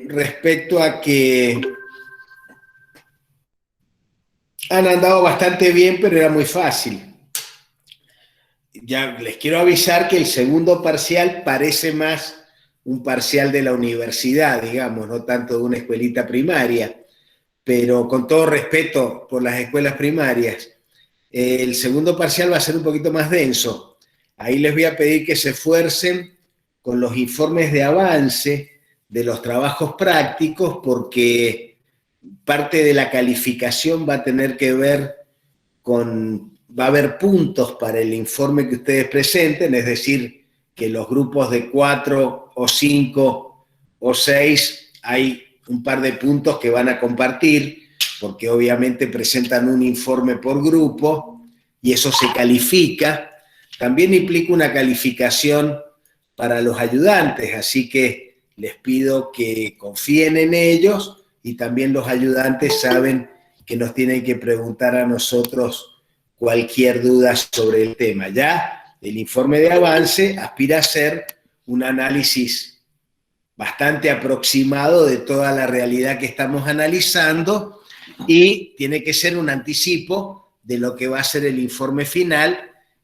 respecto a que han andado bastante bien, pero era muy fácil. Ya les quiero avisar que el segundo parcial parece más un parcial de la universidad, digamos, no tanto de una escuelita primaria, pero con todo respeto por las escuelas primarias, el segundo parcial va a ser un poquito más denso. Ahí les voy a pedir que se esfuercen con los informes de avance de los trabajos prácticos, porque parte de la calificación va a tener que ver va a haber puntos para el informe que ustedes presenten, es decir, que los grupos de 4 o 5 o 6 hay un par de puntos que van a compartir, porque obviamente presentan un informe por grupo y eso se califica. También implica una calificación para los ayudantes, así que les pido que confíen en ellos, y también los ayudantes saben que nos tienen que preguntar a nosotros cualquier duda sobre el tema. Ya el informe de avance aspira a ser un análisis bastante aproximado de toda la realidad que estamos analizando, y tiene que ser un anticipo de lo que va a ser el informe final,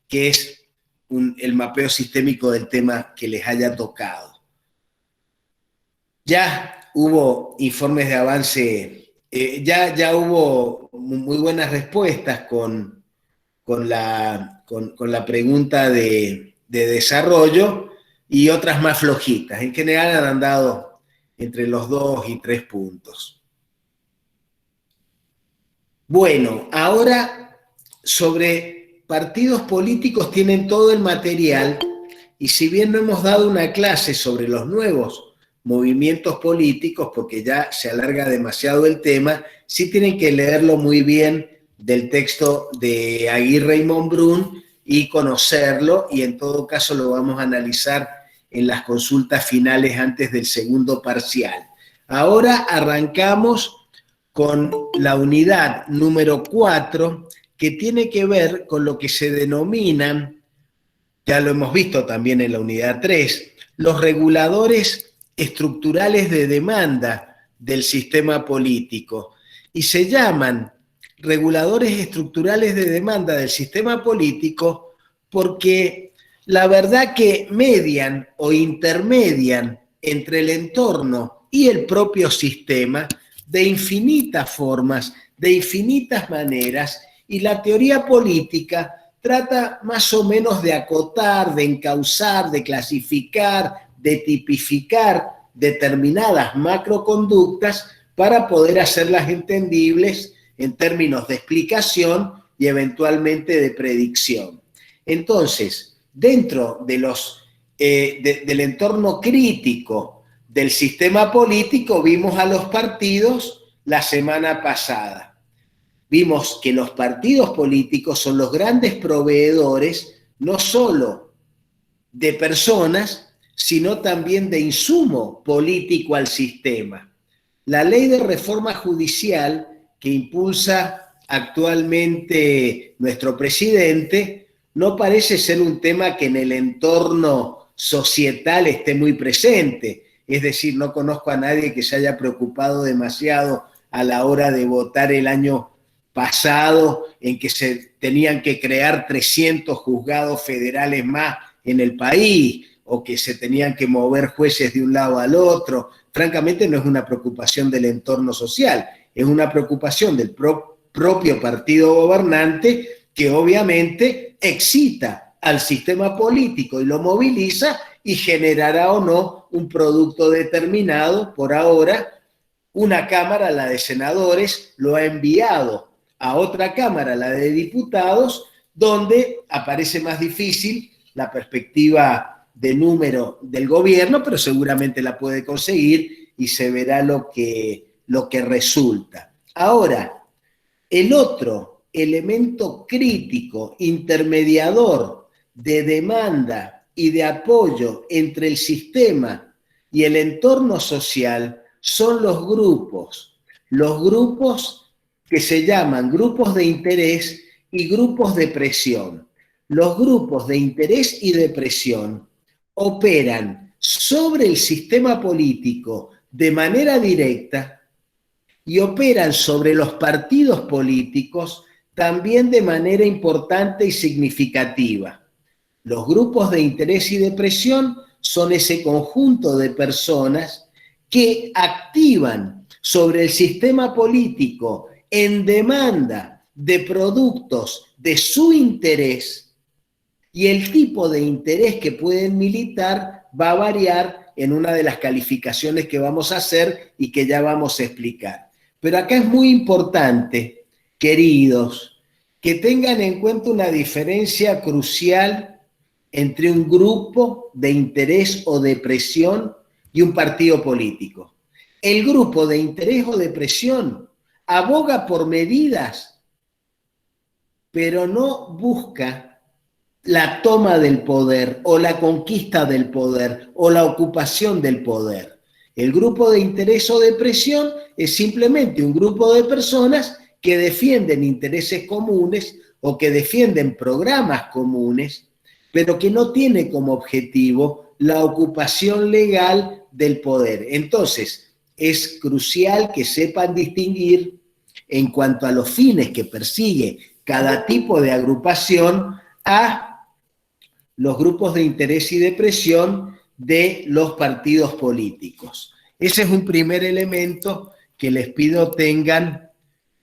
que es el mapeo sistémico del tema que les haya tocado. Ya hubo informes de avance, ya hubo muy buenas respuestas con la pregunta de desarrollo, y otras más flojitas. En general han andado entre los 2 y 3 puntos. Bueno, ahora sobre partidos políticos tienen todo el material, y si bien no hemos dado una clase sobre los nuevos movimientos políticos, porque ya se alarga demasiado el tema, sí tienen que leerlo muy bien del texto de Aguirre y Monbrún y conocerlo, y en todo caso lo vamos a analizar en las consultas finales antes del segundo parcial. Ahora arrancamos con la unidad número 4, que tiene que ver con lo que se denominan, ya lo hemos visto también en la unidad 3, los reguladores estructurales de demanda del sistema político. Y se llaman reguladores estructurales de demanda del sistema político porque la verdad que median o intermedian entre el entorno y el propio sistema de infinitas formas, de infinitas maneras, y la teoría política trata más o menos de acotar, de encauzar, de clasificar, de tipificar determinadas macroconductas para poder hacerlas entendibles en términos de explicación y eventualmente de predicción. Entonces, dentro de del entorno crítico del sistema político, vimos a los partidos la semana pasada. Vimos que los partidos políticos son los grandes proveedores, no solo de personas, sino también de insumo político al sistema. La ley de reforma judicial que impulsa actualmente nuestro presidente no parece ser un tema que en el entorno societal esté muy presente. Es decir, no conozco a nadie que se haya preocupado demasiado a la hora de votar el año pasado, en que se tenían que crear 300 juzgados federales más en el país, o que se tenían que mover jueces de un lado al otro. Francamente, no es una preocupación del entorno social, es una preocupación del propio partido gobernante, que obviamente excita al sistema político y lo moviliza, y generará o no un producto determinado. Por ahora, una cámara, la de senadores, lo ha enviado a otra cámara, la de diputados, donde aparece más difícil la perspectiva de número del gobierno, pero seguramente la puede conseguir y se verá lo que resulta. Ahora, el otro elemento crítico, intermediador de demanda y de apoyo entre el sistema y el entorno social, son los grupos que se llaman grupos de interés y grupos de presión. Los grupos de interés y de presión operan sobre el sistema político de manera directa y operan sobre los partidos políticos también de manera importante y significativa. Los grupos de interés y de presión son ese conjunto de personas que activan sobre el sistema político en demanda de productos de su interés, y el tipo de interés que pueden militar va a variar en una de las calificaciones que vamos a hacer y que ya vamos a explicar. Pero acá es muy importante, queridos, que tengan en cuenta una diferencia crucial entre un grupo de interés o de presión y un partido político. El grupo de interés o de presión aboga por medidas, pero no busca la toma del poder o la conquista del poder o la ocupación del poder. El grupo de interés o de presión es simplemente un grupo de personas que defienden intereses comunes o que defienden programas comunes, pero que no tiene como objetivo la ocupación legal del poder. Entonces, es crucial que sepan distinguir en cuanto a los fines que persigue cada tipo de agrupación a los grupos de interés y de presión de los partidos políticos. Ese es un primer elemento que les pido tengan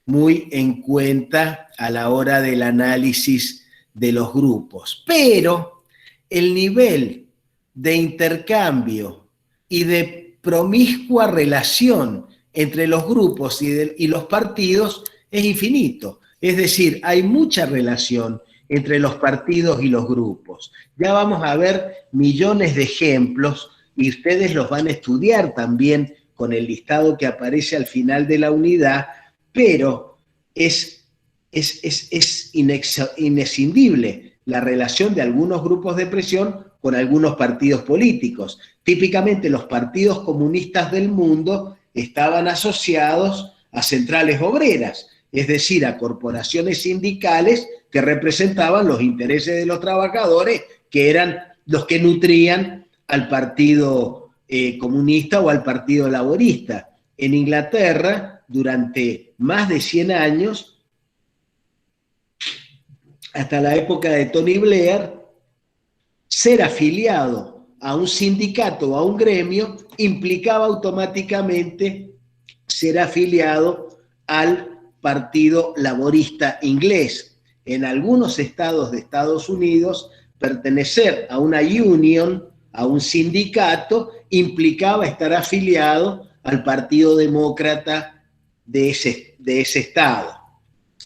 muy en cuenta a la hora del análisis de los grupos. Pero el nivel de intercambio y de promiscua relación entre los grupos y los partidos es infinito. Es decir, hay mucha relación entre los partidos y los grupos. Ya vamos a ver millones de ejemplos y ustedes los van a estudiar también con el listado que aparece al final de la unidad, pero es inescindible la relación de algunos grupos de presión con algunos partidos políticos. Típicamente los partidos comunistas del mundo estaban asociados a centrales obreras, es decir, a corporaciones sindicales que representaban los intereses de los trabajadores, que eran los que nutrían al Partido Comunista o al Partido Laborista. En Inglaterra, durante más de 100 años, hasta la época de Tony Blair, ser afiliado a un sindicato o a un gremio implicaba automáticamente ser afiliado al Partido Laborista inglés. En algunos estados de Estados Unidos, pertenecer a una union, a un sindicato, implicaba estar afiliado al Partido Demócrata de ese estado.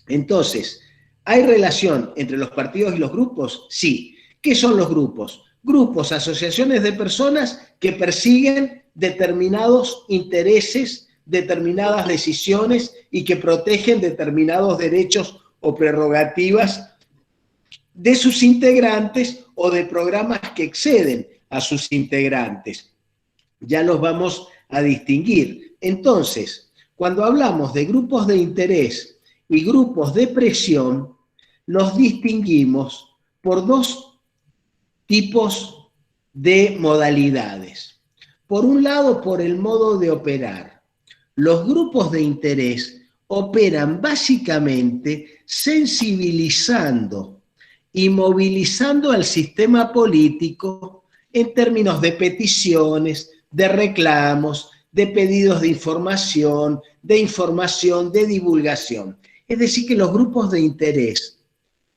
Entonces, ¿hay relación entre los partidos y los grupos? Sí. ¿Qué son los grupos? Grupos, asociaciones de personas que persiguen determinados intereses, determinadas decisiones y que protegen determinados derechos o prerrogativas de sus integrantes o de programas que exceden a sus integrantes. Ya los vamos a distinguir. Entonces, cuando hablamos de grupos de interés y grupos de presión, los distinguimos por dos tipos de modalidades. Por un lado, por el modo de operar. Los grupos de interés operan básicamente sensibilizando y movilizando al sistema político en términos de peticiones, de reclamos, de pedidos de información, de divulgación. Es decir, que los grupos de interés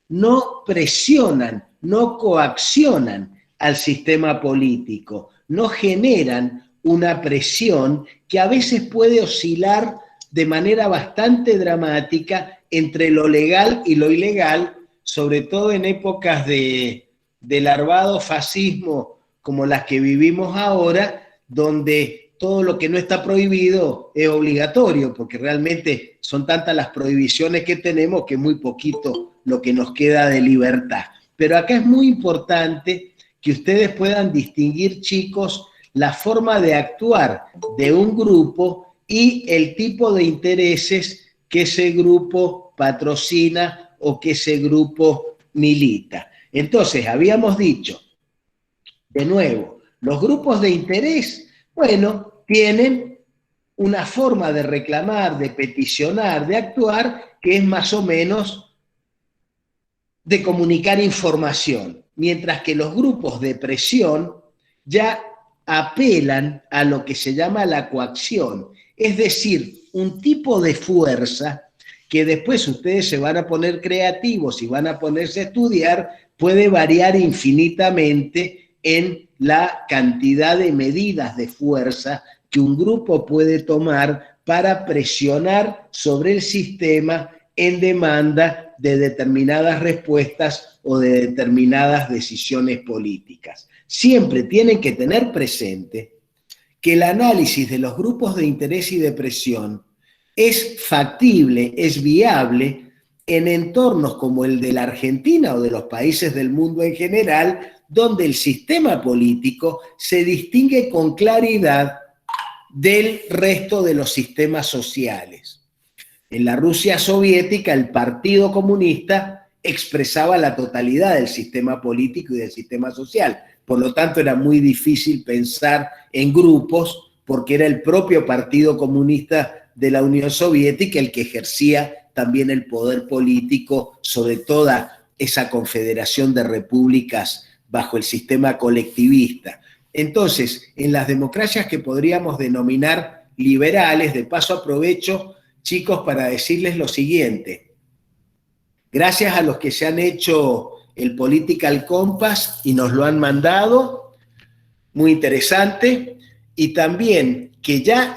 no presionan, no coaccionan al sistema político, no generan una presión que a veces puede oscilar de manera bastante dramática entre lo legal y lo ilegal, sobre todo en épocas de larvado fascismo como las que vivimos ahora, donde todo lo que no está prohibido es obligatorio, porque realmente son tantas las prohibiciones que tenemos que es muy poquito lo que nos queda de libertad. Pero acá es muy importante que ustedes puedan distinguir, chicos, la forma de actuar de un grupo y el tipo de intereses que ese grupo patrocina o que ese grupo milita. Entonces, habíamos dicho, de nuevo, los grupos de interés, bueno, tienen una forma de reclamar, de peticionar, de actuar, que es más o menos de comunicar información, mientras que los grupos de presión ya apelan a lo que se llama la coacción, es decir, un tipo de fuerza que después ustedes se van a poner creativos y van a ponerse a estudiar, puede variar infinitamente en la cantidad de medidas de fuerza que un grupo puede tomar para presionar sobre el sistema en demanda de determinadas respuestas o de determinadas decisiones políticas. Siempre tienen que tener presente que el análisis de los grupos de interés y de presión es factible, es viable en entornos como el de la Argentina o de los países del mundo en general, donde el sistema político se distingue con claridad del resto de los sistemas sociales. En la Rusia soviética, el Partido Comunista expresaba la totalidad del sistema político y del sistema social. Por lo tanto, era muy difícil pensar en grupos porque era el propio Partido Comunista de la Unión Soviética el que ejercía también el poder político sobre toda esa confederación de repúblicas bajo el sistema colectivista. Entonces, en las democracias que podríamos denominar liberales, de paso aprovecho, chicos, para decirles lo siguiente. Gracias a los que se han hecho el Political Compass y nos lo han mandado, muy interesante, y también que ya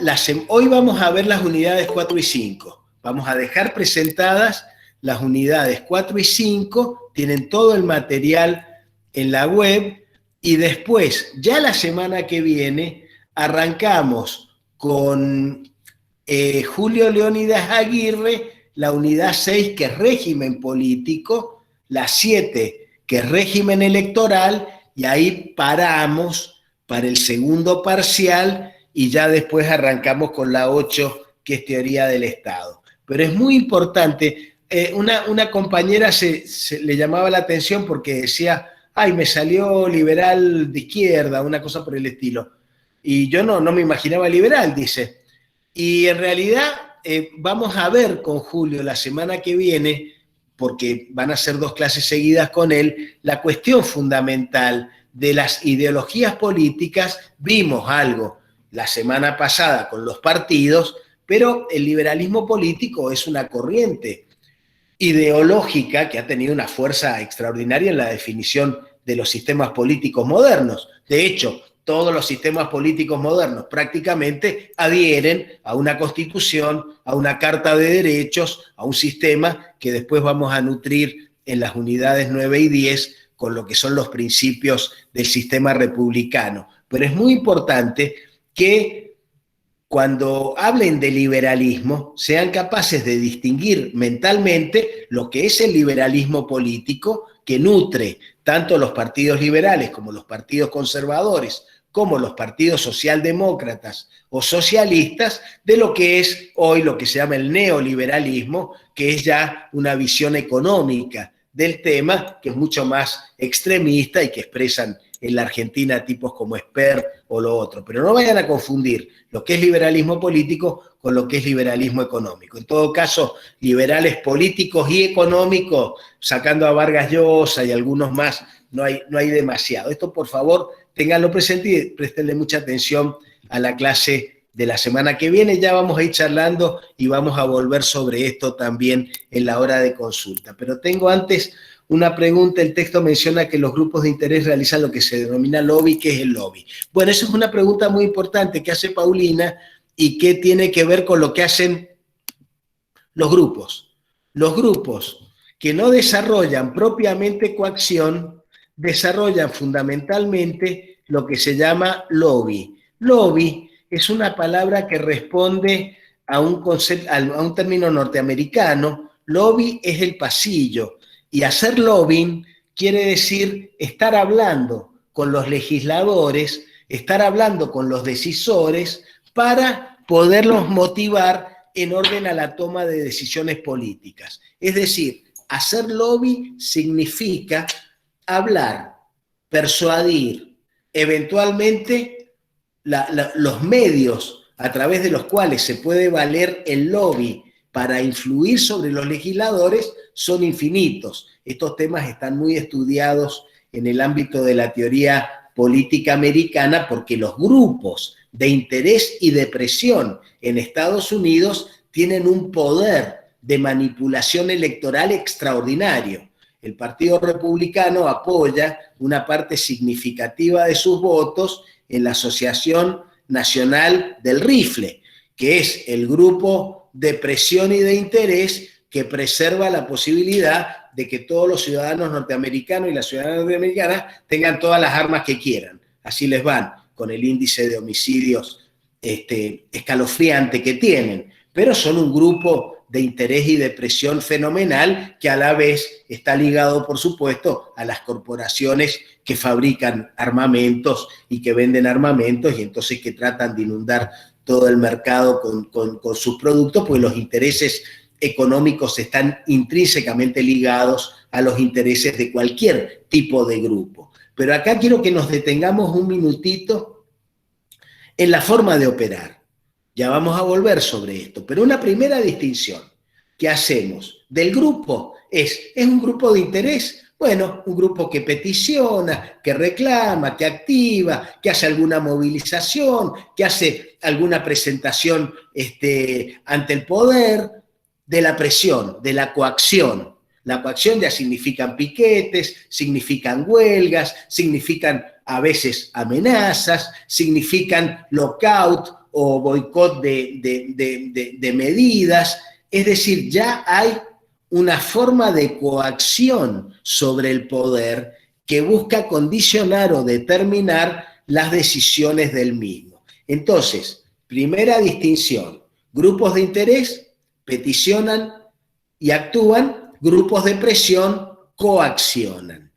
hoy vamos a ver las unidades 4 y 5. Vamos a dejar presentadas las unidades 4 y 5, tienen todo el material en la web, y después, ya la semana que viene, arrancamos con Julio Leónidas Aguirre, la unidad 6, que es régimen político, la 7, que es régimen electoral, y ahí paramos para el segundo parcial, y ya después arrancamos con la 8, que es teoría del Estado. Pero es muy importante, una compañera le llamaba la atención porque decía, ay, me salió liberal de izquierda, una cosa por el estilo. Y yo no me imaginaba liberal, dice. Y en realidad vamos a ver con Julio la semana que viene, porque van a ser 2 clases seguidas con él, la cuestión fundamental de las ideologías políticas. Vimos algo la semana pasada con los partidos, pero el liberalismo político es una corriente ideológica que ha tenido una fuerza extraordinaria en la definición de los sistemas políticos modernos. De hecho, todos los sistemas políticos modernos prácticamente adhieren a una constitución, a una carta de derechos, a un sistema que después vamos a nutrir en las unidades 9 y 10 con lo que son los principios del sistema republicano. Pero es muy importante que cuando hablen de liberalismo sean capaces de distinguir mentalmente lo que es el liberalismo político, que nutre tanto los partidos liberales como los partidos conservadores, como los partidos socialdemócratas o socialistas, de lo que es hoy lo que se llama el neoliberalismo, que es ya una visión económica del tema, que es mucho más extremista y que expresan en la Argentina tipos como Esper o lo otro. Pero no vayan a confundir lo que es liberalismo político con lo que es liberalismo económico. En todo caso, liberales políticos y económicos, sacando a Vargas Llosa y algunos más, no hay demasiado. Esto, por favor, ténganlo presente y prestenle mucha atención a la clase de la semana que viene. Ya vamos a ir charlando y vamos a volver sobre esto también en la hora de consulta. Pero tengo antes una pregunta. El texto menciona que los grupos de interés realizan lo que se denomina lobby. ¿Qué es el lobby? Bueno, eso es una pregunta muy importante que hace Paulina y que tiene que ver con lo que hacen los grupos. Los grupos que no desarrollan propiamente coacción, desarrollan fundamentalmente lo que se llama lobby. Lobby es una palabra que responde a un concepto, a un término norteamericano. Lobby es el pasillo, y hacer lobbying quiere decir estar hablando con los legisladores, estar hablando con los decisores para poderlos motivar en orden a la toma de decisiones políticas. Es decir, hacer lobby significa hablar, persuadir, eventualmente los medios a través de los cuales se puede valer el lobby para influir sobre los legisladores son infinitos. Estos temas están muy estudiados en el ámbito de la teoría política americana porque los grupos de interés y de presión en Estados Unidos tienen un poder de manipulación electoral extraordinario. El Partido Republicano apoya una parte significativa de sus votos en la Asociación Nacional del Rifle, que es el grupo de presión y de interés que preserva la posibilidad de que todos los ciudadanos norteamericanos y las ciudadanas norteamericanas tengan todas las armas que quieran. Así les van, con el índice de homicidios escalofriante que tienen. Pero son un grupo de interés y de presión fenomenal que a la vez está ligado, por supuesto, a las corporaciones que fabrican armamentos y que venden armamentos y entonces que tratan de inundar todo el mercado con sus productos, pues los intereses económicos están intrínsecamente ligados a los intereses de cualquier tipo de grupo. Pero acá quiero que nos detengamos un minutito en la forma de operar. Ya vamos a volver sobre esto, pero una primera distinción que hacemos del grupo es un grupo de interés. Bueno, un grupo que peticiona, que reclama, que activa, que hace alguna movilización, que hace alguna presentación ante el poder, de la presión, de la coacción. La coacción ya significan piquetes, significan huelgas, significan a veces amenazas, significan lockout o boicot de medidas. Es decir, ya hay una forma de coacción sobre el poder que busca condicionar o determinar las decisiones del mismo. Entonces, primera distinción, grupos de interés peticionan y actúan, grupos de presión coaccionan.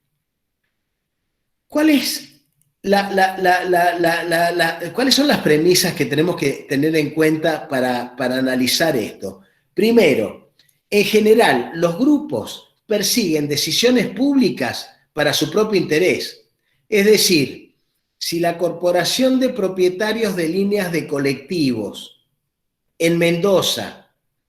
¿Cuáles son las premisas que tenemos que tener en cuenta para analizar esto? Primero, en general, los grupos persiguen decisiones públicas para su propio interés. Es decir, si la Corporación de Propietarios de Líneas de Colectivos en Mendoza,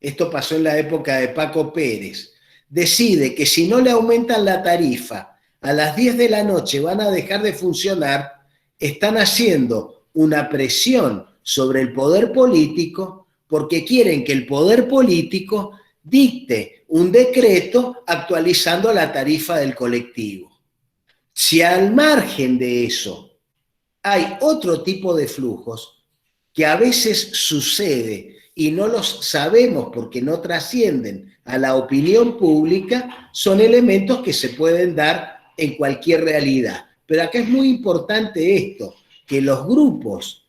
esto pasó en la época de Paco Pérez, decide que si no le aumentan la tarifa a las 10 de la noche van a dejar de funcionar, están haciendo una presión sobre el poder político porque quieren que el poder político dicte un decreto actualizando la tarifa del colectivo. Si al margen de eso hay otro tipo de flujos que a veces sucede y no los sabemos porque no trascienden a la opinión pública, son elementos que se pueden dar en cualquier realidad. Pero acá es muy importante esto, que los grupos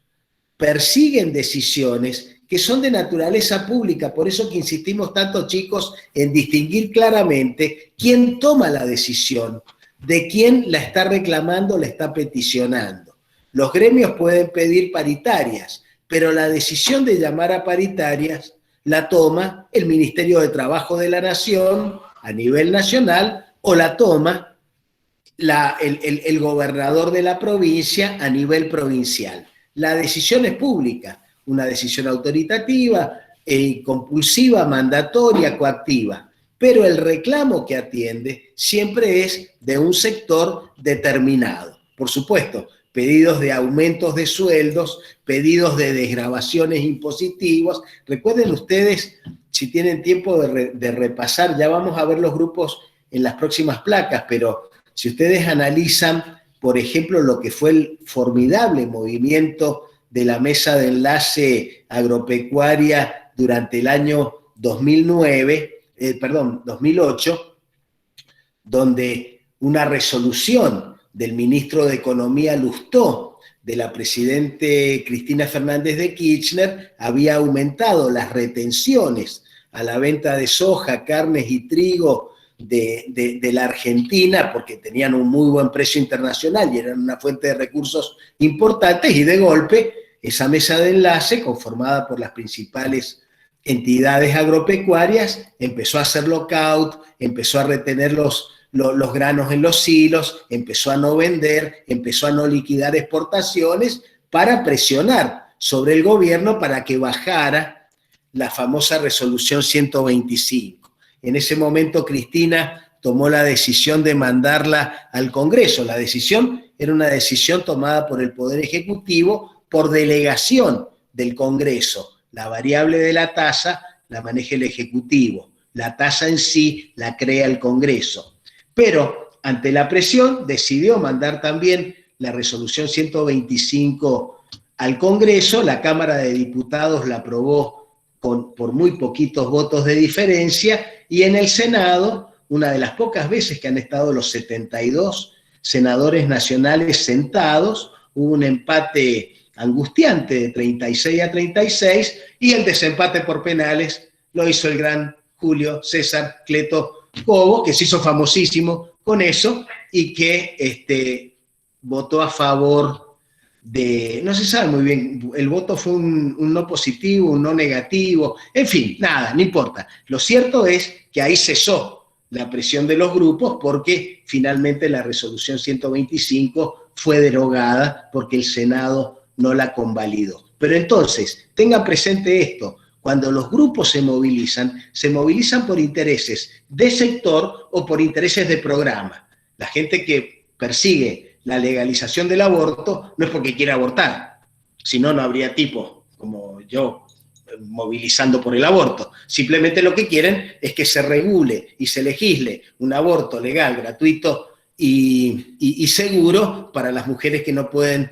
persiguen decisiones que son de naturaleza pública, por eso que insistimos tanto, chicos, en distinguir claramente quién toma la decisión, de quién la está reclamando, la está peticionando. Los gremios pueden pedir paritarias, pero la decisión de llamar a paritarias la toma el Ministerio de Trabajo de la Nación a nivel nacional o la toma el gobernador de la provincia a nivel provincial. La decisión es pública, una decisión autoritativa, compulsiva, mandatoria, coactiva, pero el reclamo que atiende siempre es de un sector determinado. Por supuesto, pedidos de aumentos de sueldos, pedidos de desgravaciones impositivas. Recuerden ustedes, si tienen tiempo de repasar, ya vamos a ver los grupos en las próximas placas, pero si ustedes analizan, por ejemplo, lo que fue el formidable movimiento de la Mesa de Enlace Agropecuaria durante el año 2008, donde una resolución del ministro de Economía Lustó, de la presidente Cristina Fernández de Kirchner, había aumentado las retenciones a la venta de soja, carnes y trigo de la Argentina, porque tenían un muy buen precio internacional y eran una fuente de recursos importantes, y de golpe esa mesa de enlace, conformada por las principales entidades agropecuarias, empezó a hacer lockout, empezó a retener los granos en los silos, empezó a no vender, empezó a no liquidar exportaciones para presionar sobre el gobierno para que bajara la famosa resolución 125. En ese momento Cristina tomó la decisión de mandarla al Congreso. La decisión era una decisión tomada por el Poder Ejecutivo por delegación del Congreso. La variable de la tasa la maneja el Ejecutivo. La tasa en sí la crea el Congreso. Pero ante la presión decidió mandar también la resolución 125 al Congreso. La Cámara de Diputados la aprobó por muy poquitos votos de diferencia, y en el Senado, una de las pocas veces que han estado los 72 senadores nacionales sentados, hubo un empate angustiante de 36-36, y el desempate por penales lo hizo el gran Julio César Cleto Cobo, que se hizo famosísimo con eso, y que votó a favor de, no se sabe muy bien, el voto fue un no positivo, un no negativo, en fin, nada, no importa. Lo cierto es que ahí cesó la presión de los grupos, porque finalmente la resolución 125 fue derogada porque el Senado no la convalidó. Pero entonces, tengan presente esto: cuando los grupos se movilizan por intereses de sector o por intereses de programa. La gente que persigue la legalización del aborto no es porque quiera abortar, si no, no habría tipos como yo movilizando por el aborto. Simplemente lo que quieren es que se regule y se legisle un aborto legal, gratuito y seguro para las mujeres que no pueden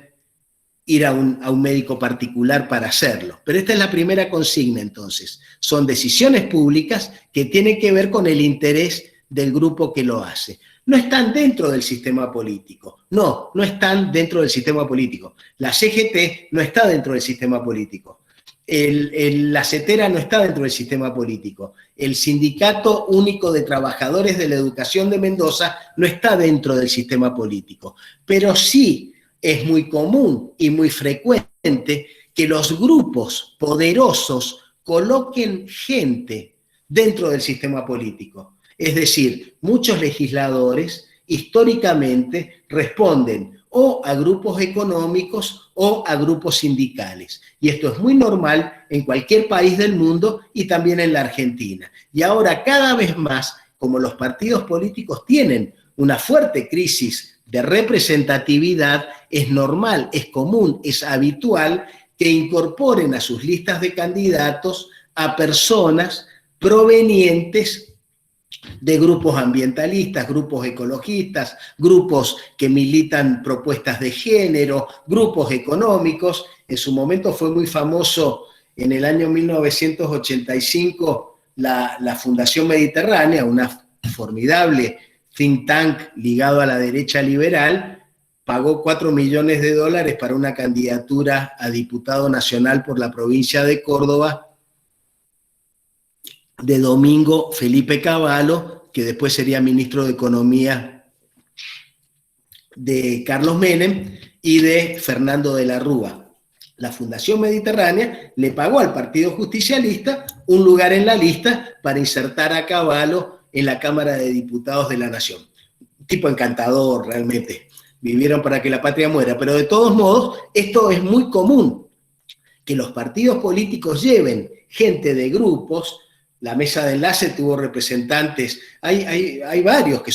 ir a un médico particular para hacerlo. Pero esta es la primera consigna, entonces. Son decisiones públicas que tienen que ver con el interés del grupo que lo hace. No están dentro del sistema político. No están dentro del sistema político. La CGT no está dentro del sistema político. La CETERA no está dentro del sistema político. El Sindicato Único de Trabajadores de la Educación de Mendoza no está dentro del sistema político. Pero sí es muy común y muy frecuente que los grupos poderosos coloquen gente dentro del sistema político. Es decir, muchos legisladores históricamente responden o a grupos económicos o a grupos sindicales. Y esto es muy normal en cualquier país del mundo y también en la Argentina. Y ahora cada vez más, como los partidos políticos tienen una fuerte crisis de representatividad, es normal, es común, es habitual que incorporen a sus listas de candidatos a personas provenientes de grupos ambientalistas, grupos ecologistas, grupos que militan propuestas de género, grupos económicos. En su momento fue muy famoso en el año 1985 la Fundación Mediterránea, una formidable think tank ligado a la derecha liberal, pagó $4 millones para una candidatura a diputado nacional por la provincia de Córdoba de Domingo Felipe Cavallo, que después sería ministro de Economía de Carlos Menem, y de Fernando de la Rúa. La Fundación Mediterránea le pagó al Partido Justicialista un lugar en la lista para insertar a Cavallo en la Cámara de Diputados de la Nación. Un tipo encantador, realmente. Vivieron para que la patria muera. Pero de todos modos, esto es muy común, que los partidos políticos lleven gente de grupos. La mesa de enlace tuvo representantes, hay varios que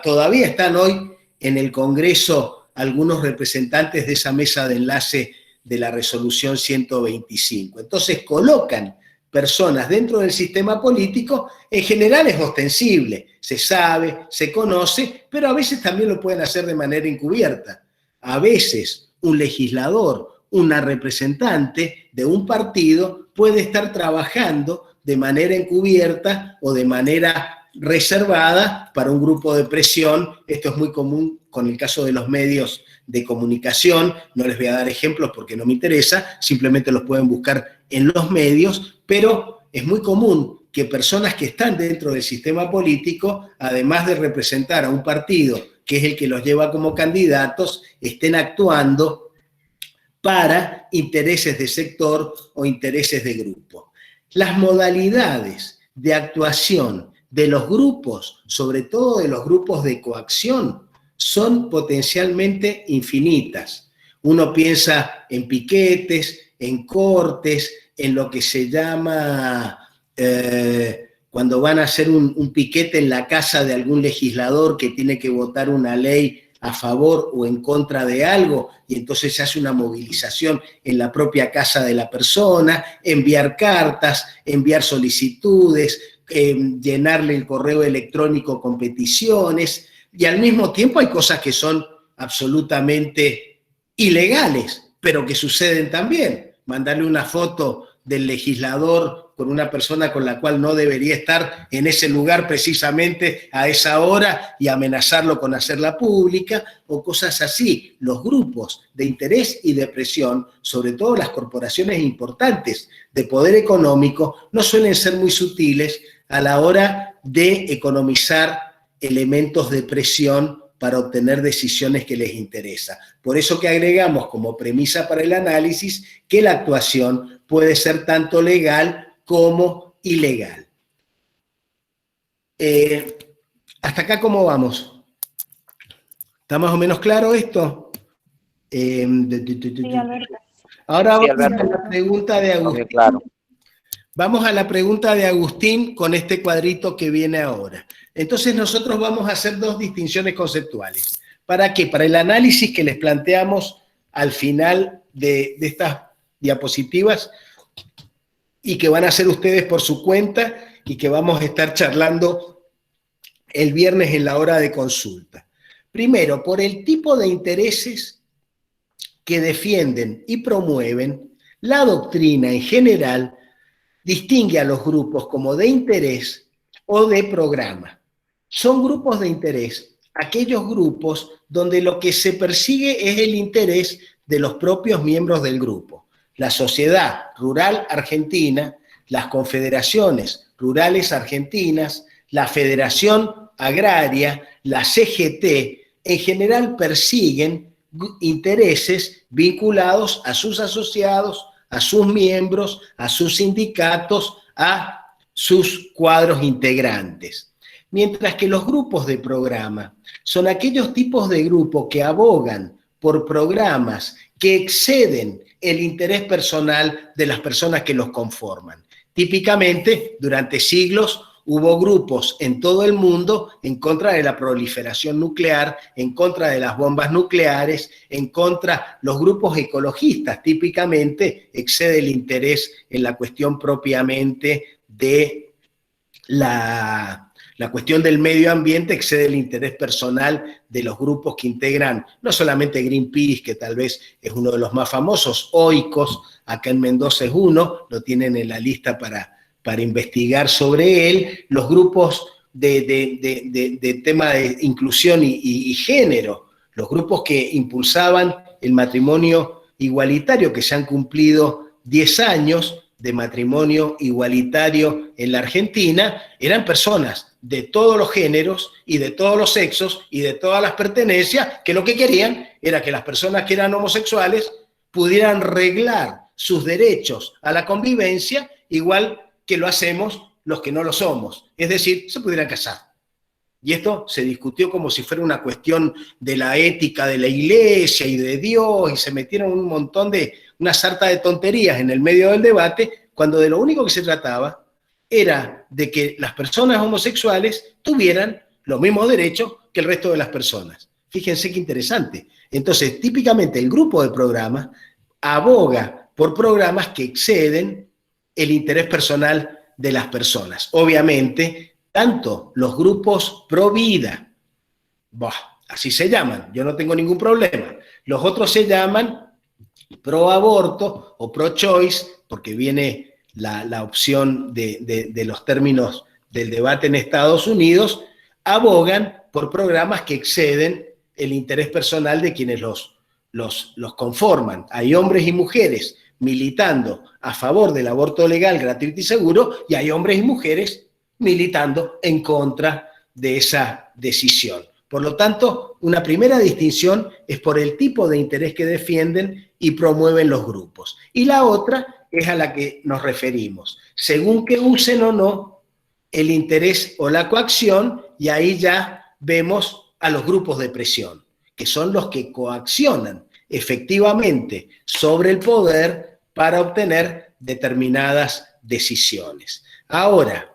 todavía están hoy en el Congreso, algunos representantes de esa mesa de enlace de la resolución 125. Entonces colocan personas dentro del sistema político. En general es ostensible, se sabe, se conoce, pero a veces también lo pueden hacer de manera encubierta. A veces un legislador, una representante de un partido puede estar trabajando de manera encubierta o de manera reservada para un grupo de presión. Esto es muy común con el caso de los medios de comunicación. No les voy a dar ejemplos porque no me interesa, simplemente los pueden buscar en los medios, pero es muy común que personas que están dentro del sistema político, además de representar a un partido que es el que los lleva como candidatos, estén actuando para intereses de sector o intereses de grupo. Las modalidades de actuación de los grupos, sobre todo de los grupos de coacción, son potencialmente infinitas. Uno piensa en piquetes, en cortes, en lo que se llama cuando van a hacer un piquete en la casa de algún legislador que tiene que votar una ley a favor o en contra de algo, y entonces se hace una movilización en la propia casa de la persona, enviar cartas, enviar solicitudes, llenarle el correo electrónico con peticiones, y al mismo tiempo hay cosas que son absolutamente ilegales, pero que suceden también. Mandarle una foto del legislador con una persona con la cual no debería estar en ese lugar precisamente a esa hora y amenazarlo con hacerla pública, o cosas así. Los grupos de interés y de presión, sobre todo las corporaciones importantes de poder económico, no suelen ser muy sutiles a la hora de economizar elementos de presión para obtener decisiones que les interesa. Por eso que agregamos como premisa para el análisis que la actuación puede ser tanto legal como ilegal. ¿Hasta acá cómo vamos? ¿Está más o menos claro esto? Sí, Alberto. Ahora Sí, vamos Alberto. a la pregunta de Agustín. Okay, claro. Vamos a la pregunta de Agustín con este cuadrito que viene ahora. Entonces nosotros vamos a hacer dos distinciones conceptuales. ¿Para qué? Para el análisis que les planteamos al final de estas diapositivas y que van a hacer ustedes por su cuenta y que vamos a estar charlando el viernes en la hora de consulta. Primero, por el tipo de intereses que defienden y promueven, la doctrina en general distingue a los grupos como de interés o de programa. Son grupos de interés aquellos grupos donde lo que se persigue es el interés de los propios miembros del grupo. La Sociedad Rural Argentina, las confederaciones rurales argentinas, la Federación Agraria, la CGT, en general persiguen intereses vinculados a sus asociados, a sus miembros, a sus sindicatos, a sus cuadros integrantes. Mientras que los grupos de programa son aquellos tipos de grupos que abogan por programas que exceden el interés personal de las personas que los conforman. Típicamente, durante siglos hubo grupos en todo el mundo en contra de la proliferación nuclear, en contra de las bombas nucleares, en contra los grupos ecologistas. Típicamente excede el interés en la cuestión propiamente de la cuestión del medio ambiente, excede el interés personal de los grupos que integran, no solamente Greenpeace, que tal vez es uno de los más famosos, Oikos, acá en Mendoza es uno, lo tienen en la lista para investigar sobre él, los grupos de tema de inclusión y género, los grupos que impulsaban el matrimonio igualitario, que se han cumplido 10 años de matrimonio igualitario en la Argentina, eran personas de todos los géneros y de todos los sexos y de todas las pertenencias, que lo que querían era que las personas que eran homosexuales pudieran reglar sus derechos a la convivencia igual que lo hacemos los que no lo somos, es decir, se pudieran casar. Y esto se discutió como si fuera una cuestión de la ética de la iglesia y de Dios, y se metieron un montón de, una sarta de tonterías en el medio del debate, cuando de lo único que se trataba era de que las personas homosexuales tuvieran los mismos derechos que el resto de las personas. Fíjense qué interesante. Entonces, típicamente el grupo de programas aboga por programas que exceden el interés personal de las personas. Obviamente, tanto los grupos pro vida, así se llaman, yo no tengo ningún problema. Los otros se llaman pro aborto o pro choice, porque viene la opción de los términos del debate en Estados Unidos, abogan por programas que exceden el interés personal de quienes los conforman. Hay hombres y mujeres militando a favor del aborto legal, gratuito y seguro, y hay hombres y mujeres militando en contra de esa decisión. Por lo tanto, una primera distinción es por el tipo de interés que defienden y promueven los grupos. Y la otra es a la que nos referimos, según que usen o no el interés o la coacción, y ahí ya vemos a los grupos de presión, que son los que coaccionan efectivamente sobre el poder para obtener determinadas decisiones. Ahora,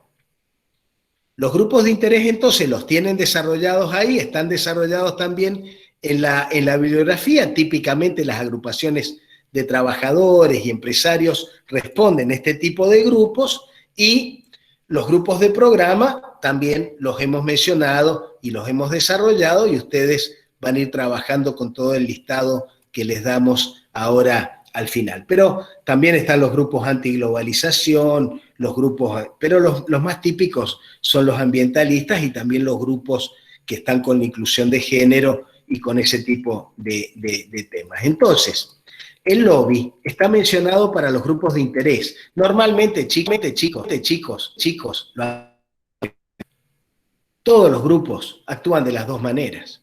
los grupos de interés entonces los tienen desarrollados ahí, están desarrollados también en la bibliografía. Típicamente las agrupaciones de trabajadores y empresarios responden a este tipo de grupos, y los grupos de programa también los hemos mencionado y los hemos desarrollado, y ustedes van a ir trabajando con todo el listado que les damos ahora al final. Pero también están los grupos antiglobalización, pero los más típicos son los ambientalistas, y también los grupos que están con la inclusión de género y con ese tipo de temas. Entonces, el lobby está mencionado para los grupos de interés. Normalmente, chicos, todos los grupos actúan de las dos maneras.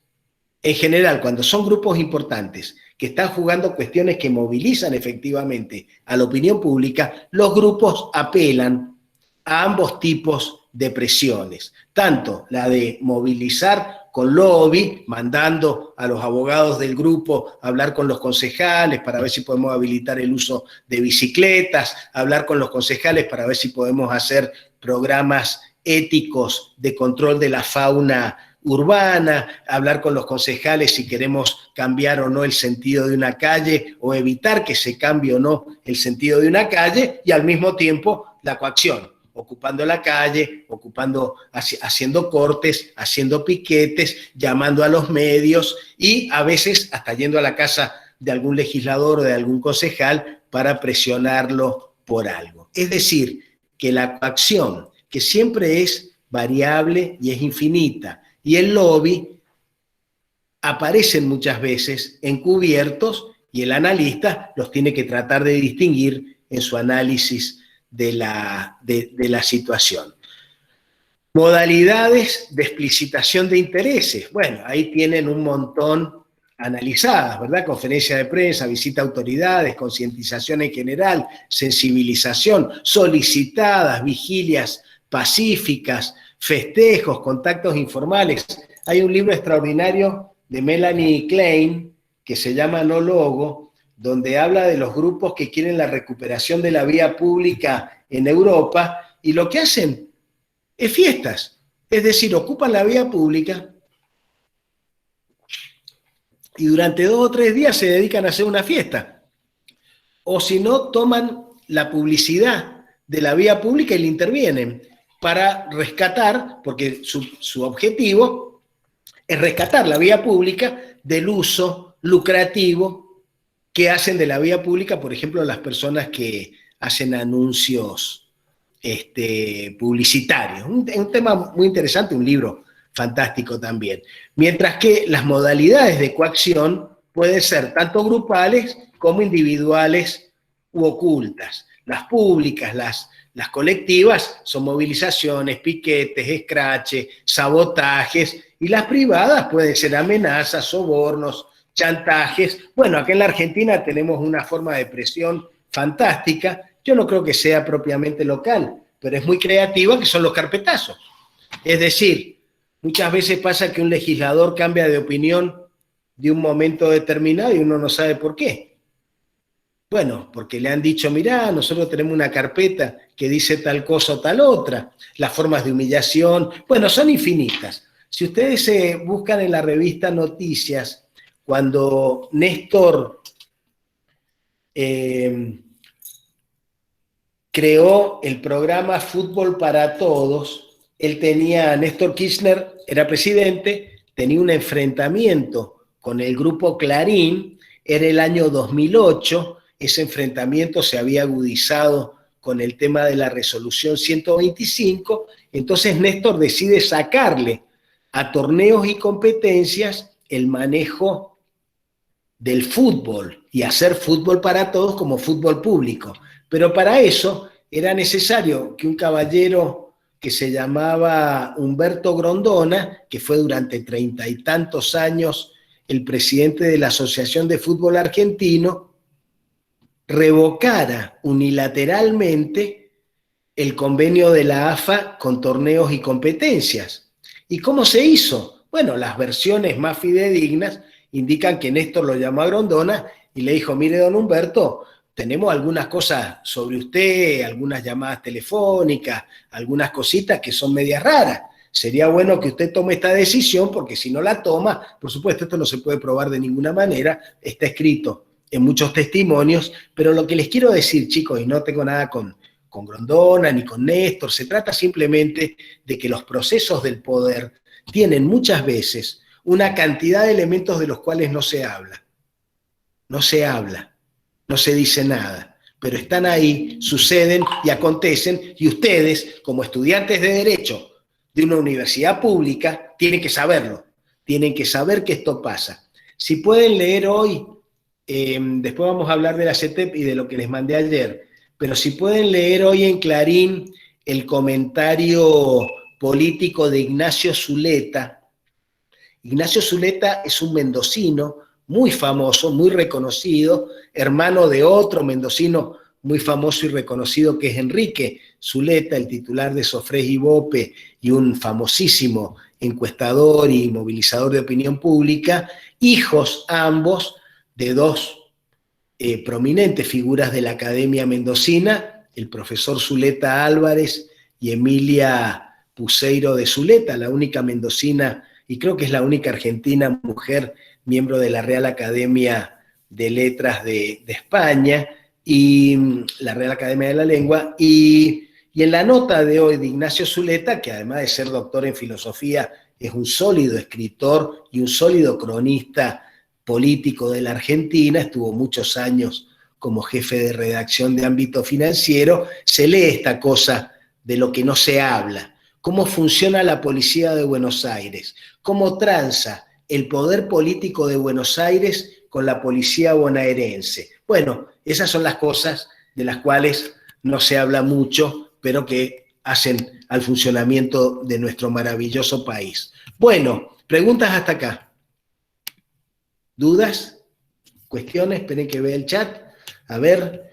En general, cuando son grupos importantes que están jugando cuestiones que movilizan efectivamente a la opinión pública, los grupos apelan a ambos tipos de presiones. Tanto la de movilizar con lobby, mandando a los abogados del grupo a hablar con los concejales para ver si podemos habilitar el uso de bicicletas, hablar con los concejales para ver si podemos hacer programas éticos de control de la fauna urbana, hablar con los concejales si queremos cambiar o no el sentido de una calle o evitar que se cambie o no el sentido de una calle, y al mismo tiempo la coacción, ocupando la calle, haciendo cortes, haciendo piquetes, llamando a los medios y a veces hasta yendo a la casa de algún legislador o de algún concejal para presionarlo por algo. Es decir, que la coacción, que siempre es variable y es infinita, y el lobby aparecen muchas veces encubiertos, y el analista los tiene que tratar de distinguir en su análisis de la situación. Modalidades de explicitación de intereses. Bueno, ahí tienen un montón analizadas, ¿verdad? Conferencia de prensa, visita a autoridades, concientización en general, sensibilización, solicitadas, vigilias pacíficas, festejos, contactos informales. Hay un libro extraordinario de Melanie Klein que se llama No Logo, donde habla de los grupos que quieren la recuperación de la vía pública en Europa, y lo que hacen es fiestas, es decir, ocupan la vía pública y durante 2 o 3 días se dedican a hacer una fiesta. O si no, toman la publicidad de la vía pública y la intervienen para rescatar, porque su objetivo es rescatar la vía pública del uso lucrativo que hacen de la vía pública, por ejemplo, las personas que hacen anuncios publicitarios. Un tema muy interesante, un libro fantástico también. Mientras que las modalidades de coacción pueden ser tanto grupales como individuales u ocultas. Las públicas, las colectivas son movilizaciones, piquetes, escraches, sabotajes, y las privadas pueden ser amenazas, sobornos, chantajes. Bueno, acá en la Argentina tenemos una forma de presión fantástica. Yo no creo que sea propiamente local, pero es muy creativa, que son los carpetazos. Es decir, muchas veces pasa que un legislador cambia de opinión de un momento determinado y uno no sabe por qué. Bueno, porque le han dicho, mirá, nosotros tenemos una carpeta que dice tal cosa o tal otra. Las formas de humillación, bueno, son infinitas. Si ustedes buscan en la revista Noticias, cuando Néstor creó el programa Fútbol para Todos, Néstor Kirchner era presidente, tenía un enfrentamiento con el grupo Clarín, era el año 2008, ese enfrentamiento se había agudizado con el tema de la resolución 125, entonces Néstor decide sacarle a torneos y competencias el manejo del fútbol y hacer fútbol para todos como fútbol público. Pero para eso era necesario que un caballero que se llamaba Humberto Grondona, que fue durante 30 y tantos años el presidente de la Asociación de Fútbol Argentino, revocara unilateralmente el convenio de la AFA con torneos y competencias. ¿Y cómo se hizo? Bueno, las versiones más fidedignas indican que Néstor lo llamó a Grondona y le dijo, mire, don Humberto, tenemos algunas cosas sobre usted, algunas llamadas telefónicas, algunas cositas que son medias raras. Sería bueno que usted tome esta decisión, porque si no la toma, por supuesto, esto no se puede probar de ninguna manera, está escrito en muchos testimonios, pero lo que les quiero decir, chicos, y no tengo nada con Grondona ni con Néstor, se trata simplemente de que los procesos del poder tienen muchas veces una cantidad de elementos de los cuales no se habla. No se habla, no se dice nada, pero están ahí, suceden y acontecen, y ustedes, como estudiantes de Derecho de una universidad pública, tienen que saberlo, tienen que saber que esto pasa. Si pueden leer hoy, después vamos a hablar de la CETEP y de lo que les mandé ayer, pero si pueden leer hoy en Clarín el comentario político de Ignacio Zuleta. Ignacio Zuleta es un mendocino muy famoso, muy reconocido, hermano de otro mendocino muy famoso y reconocido que es Enrique Zuleta, el titular de Sofrés y Bope y un famosísimo encuestador y movilizador de opinión pública, hijos ambos de dos prominentes figuras de la Academia Mendocina, el profesor Zuleta Álvarez y Emilia Puceiro de Zuleta, la única mendocina y creo que es la única argentina mujer miembro de la Real Academia de Letras de España y la Real Academia de la Lengua, y en la nota de hoy de Ignacio Zuleta, que además de ser doctor en filosofía, es un sólido escritor y un sólido cronista político de la Argentina, estuvo muchos años como jefe de redacción de Ámbito Financiero, se lee esta cosa de lo que no se habla, cómo funciona la policía de Buenos Aires, cómo tranza el poder político de Buenos Aires con la policía bonaerense. Bueno, esas son las cosas de las cuales no se habla mucho, pero que hacen al funcionamiento de nuestro maravilloso país. Bueno, preguntas hasta acá. ¿Dudas? ¿Cuestiones? Esperen que vea el chat. A ver.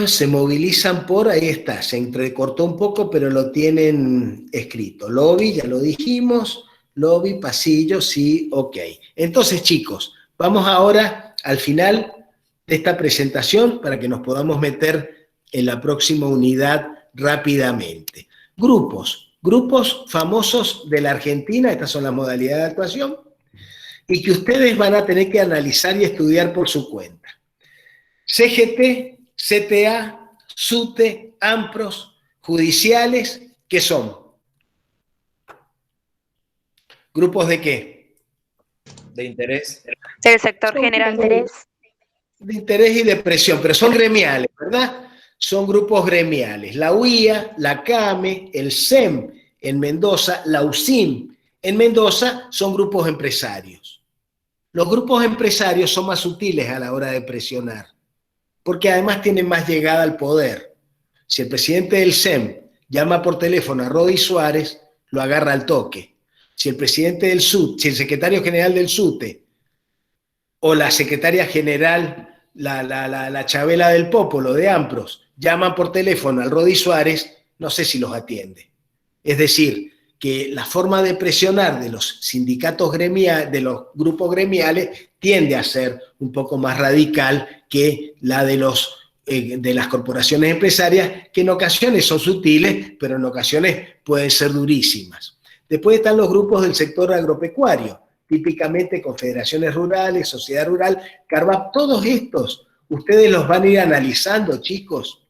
Se movilizan por, ahí está, se entrecortó un poco, pero lo tienen escrito. Lobby, ya lo dijimos. Lobby, pasillo, sí, ok. Entonces, chicos, vamos ahora al final de esta presentación para que nos podamos meter en la próxima unidad rápidamente. Grupos famosos de la Argentina, estas son las modalidades de actuación, y que ustedes van a tener que analizar y estudiar por su cuenta. CGT, CTA, SUTE, AMPROS, judiciales, ¿qué son? ¿Grupos de qué? De interés. Del sector general. De interés y de presión, pero son gremiales, ¿verdad? Son grupos gremiales. La UIA, la CAME, el SEM en Mendoza, la USIM en Mendoza son grupos empresarios. Los grupos empresarios son más sutiles a la hora de presionar, porque además tienen más llegada al poder. Si el presidente del SEM llama por teléfono a Rodi Suárez, lo agarra al toque. Si el presidente del SUT, si el secretario general del SUTE o la secretaria general, la Chabela del Popolo de AMPROS, llaman por teléfono al Rodi Suárez, no sé si los atiende. Es decir, que la forma de presionar de los sindicatos gremiales, de los grupos gremiales, tiende a ser un poco más radical que la de las corporaciones empresarias, que en ocasiones son sutiles, pero en ocasiones pueden ser durísimas. Después están los grupos del sector agropecuario, típicamente confederaciones rurales, sociedad rural, CARVAP, todos estos, ustedes los van a ir analizando, chicos,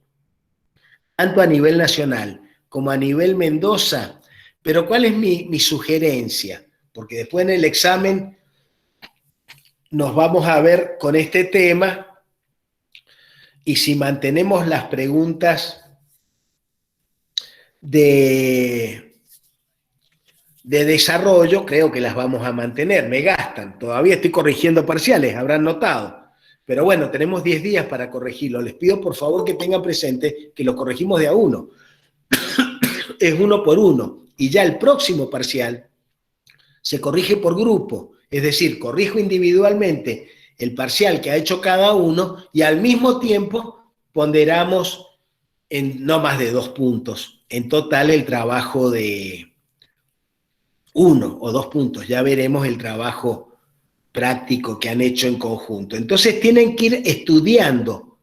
tanto a nivel nacional como a nivel Mendoza. Pero ¿cuál es mi sugerencia? Porque después en el examen nos vamos a ver con este tema y si mantenemos las preguntas de desarrollo, creo que las vamos a mantener, me gastan. Todavía estoy corrigiendo parciales, habrán notado. Pero bueno, tenemos 10 días para corregirlo. Les pido por favor que tengan presente que lo corregimos de a uno. Es uno por uno. Y ya el próximo parcial se corrige por grupo. Es decir, corrijo individualmente el parcial que ha hecho cada uno y al mismo tiempo ponderamos en no más de 2 puntos. En total el trabajo de 1 o 2 puntos. Ya veremos el trabajo práctico que han hecho en conjunto. Entonces tienen que ir estudiando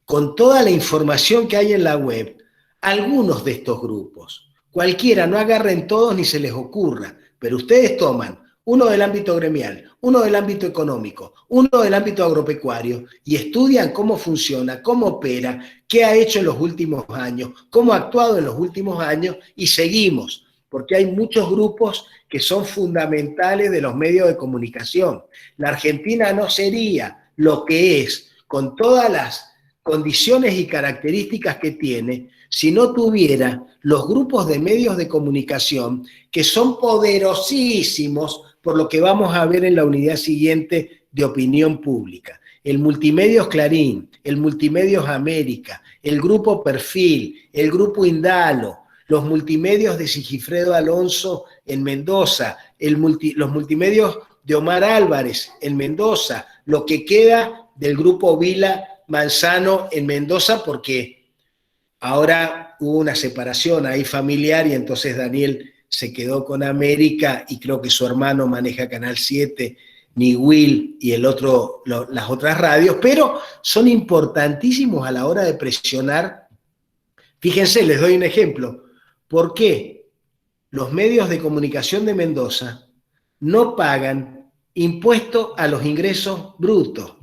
con toda la información que hay en la web, algunos de estos grupos. Cualquiera, no agarren todos ni se les ocurra, pero ustedes toman uno del ámbito gremial, uno del ámbito económico, uno del ámbito agropecuario y estudian cómo funciona, cómo opera, qué ha hecho en los últimos años, cómo ha actuado en los últimos años y seguimos, porque hay muchos grupos que son fundamentales de los medios de comunicación. La Argentina no sería lo que es, con todas las condiciones y características que tiene, si no tuviera los grupos de medios de comunicación que son poderosísimos por lo que vamos a ver en la unidad siguiente de opinión pública. El Multimedios Clarín, el Multimedios América, el Grupo Perfil, el Grupo Indalo, los multimedios de Sigifredo Alonso en Mendoza, los multimedios de Omar Álvarez en Mendoza, lo que queda del Grupo Vila Manzano en Mendoza, porque ahora hubo una separación ahí familiar y entonces Daniel se quedó con América y creo que su hermano maneja Canal 7, ni Will y el otro, las otras radios, pero son importantísimos a la hora de presionar. Fíjense, les doy un ejemplo. ¿Por qué los medios de comunicación de Mendoza no pagan impuesto a los ingresos brutos?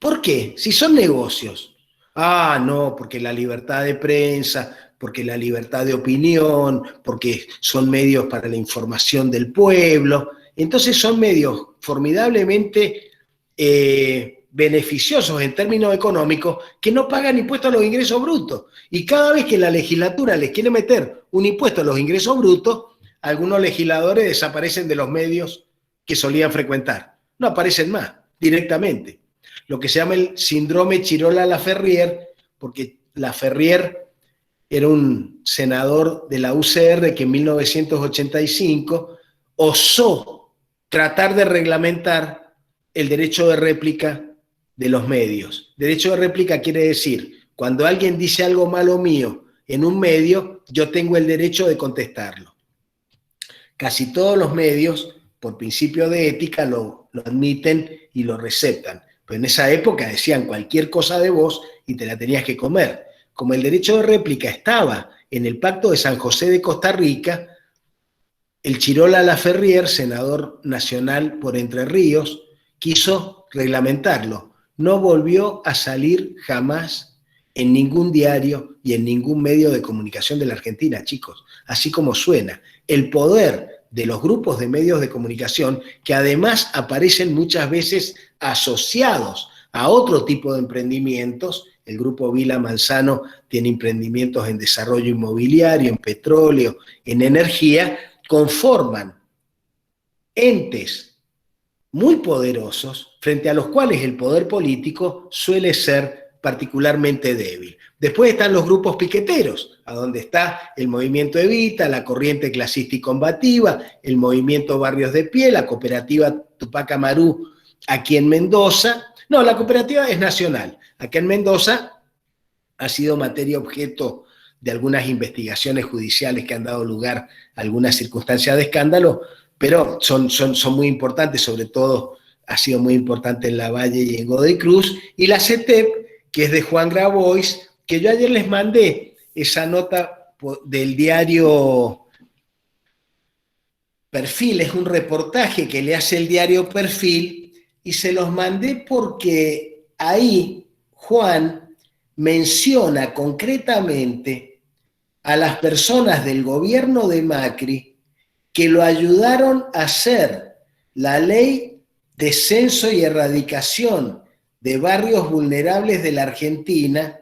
¿Por qué? Si son negocios. Ah, no, porque la libertad de prensa, porque la libertad de opinión, porque son medios para la información del pueblo. Entonces son medios formidablemente beneficiosos en términos económicos que no pagan impuestos a los ingresos brutos. Y cada vez que la legislatura les quiere meter un impuesto a los ingresos brutos, algunos legisladores desaparecen de los medios que solían frecuentar. No aparecen más directamente. Lo que se llama el síndrome Chirola-Laferrière, porque Laferrière era un senador de la UCR que en 1985 osó tratar de reglamentar el derecho de réplica de los medios. Derecho de réplica quiere decir, cuando alguien dice algo malo mío en un medio, yo tengo el derecho de contestarlo. Casi todos los medios, por principio de ética, lo admiten y lo receptan. Pero en esa época decían cualquier cosa de vos y te la tenías que comer. Como el derecho de réplica estaba en el Pacto de San José de Costa Rica, el Chirola Laferrière, senador nacional por Entre Ríos, quiso reglamentarlo. No volvió a salir jamás en ningún diario y en ningún medio de comunicación de la Argentina, chicos. Así como suena. El poder de los grupos de medios de comunicación, que además aparecen muchas veces asociados a otro tipo de emprendimientos. El Grupo Vila Manzano tiene emprendimientos en desarrollo inmobiliario, en petróleo, en energía, conforman entes muy poderosos frente a los cuales el poder político suele ser particularmente débil. Después están los grupos piqueteros, a donde está el movimiento Evita, la corriente clasista y combativa, el movimiento Barrios de Pie, la cooperativa Tupac Amaru aquí en Mendoza. No, la cooperativa es nacional. Acá en Mendoza ha sido materia objeto de algunas investigaciones judiciales que han dado lugar a algunas circunstancias de escándalo, pero son muy importantes, sobre todo ha sido muy importante en Lavalle y en Godoy Cruz, y la CETEP, que es de Juan Grabois, que yo ayer les mandé esa nota del diario Perfil, es un reportaje que le hace el diario Perfil, y se los mandé porque ahí Juan menciona concretamente a las personas del gobierno de Macri que lo ayudaron a hacer la ley de censo y erradicación de barrios vulnerables de la Argentina,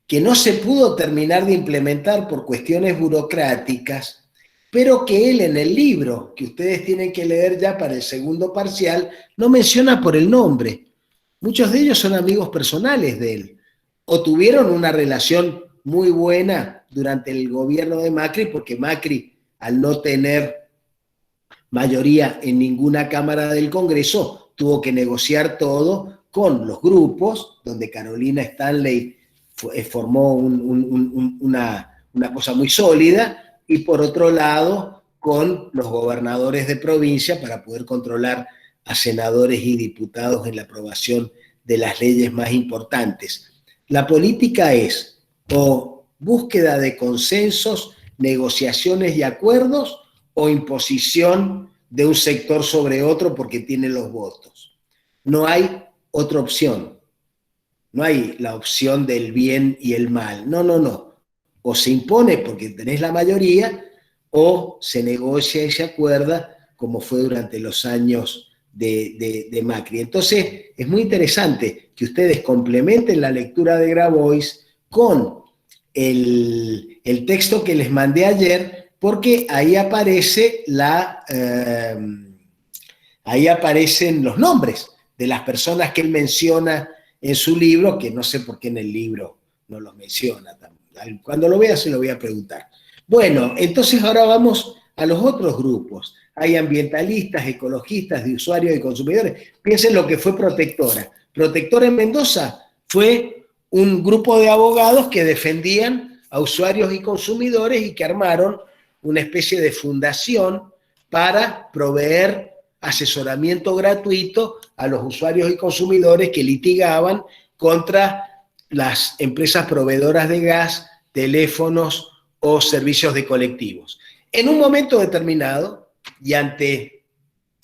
que no se pudo terminar de implementar por cuestiones burocráticas, pero que él en el libro, que ustedes tienen que leer ya para el segundo parcial, no menciona por el nombre. Muchos de ellos son amigos personales de él, o tuvieron una relación muy buena durante el gobierno de Macri, porque Macri, al no tener mayoría en ninguna cámara del Congreso, tuvo que negociar todo con los grupos, donde Carolina Stanley formó una cosa muy sólida, y por otro lado, con los gobernadores de provincia para poder controlar a senadores y diputados en la aprobación de las leyes más importantes. La política es o búsqueda de consensos, negociaciones y acuerdos, o imposición de un sector sobre otro porque tiene los votos. No hay otra opción. No hay la opción del bien y el mal. No, no, no. O se impone porque tenés la mayoría, o se negocia y se acuerda, como fue durante los años de Macri. Entonces, es muy interesante que ustedes complementen la lectura de Grabois con el texto que les mandé ayer, porque ahí ahí aparecen los nombres de las personas que él menciona en su libro, que no sé por qué en el libro no los menciona. Cuando lo vea se lo voy a preguntar. Bueno, entonces ahora vamos a los otros grupos. Hay ambientalistas, ecologistas, de usuarios y consumidores. Piensen lo que fue Protectora. Protectora en Mendoza fue un grupo de abogados que defendían a usuarios y consumidores y que armaron una especie de fundación para proveer asesoramiento gratuito a los usuarios y consumidores que litigaban contra las empresas proveedoras de gas, teléfonos o servicios de colectivos. En un momento determinado, y ante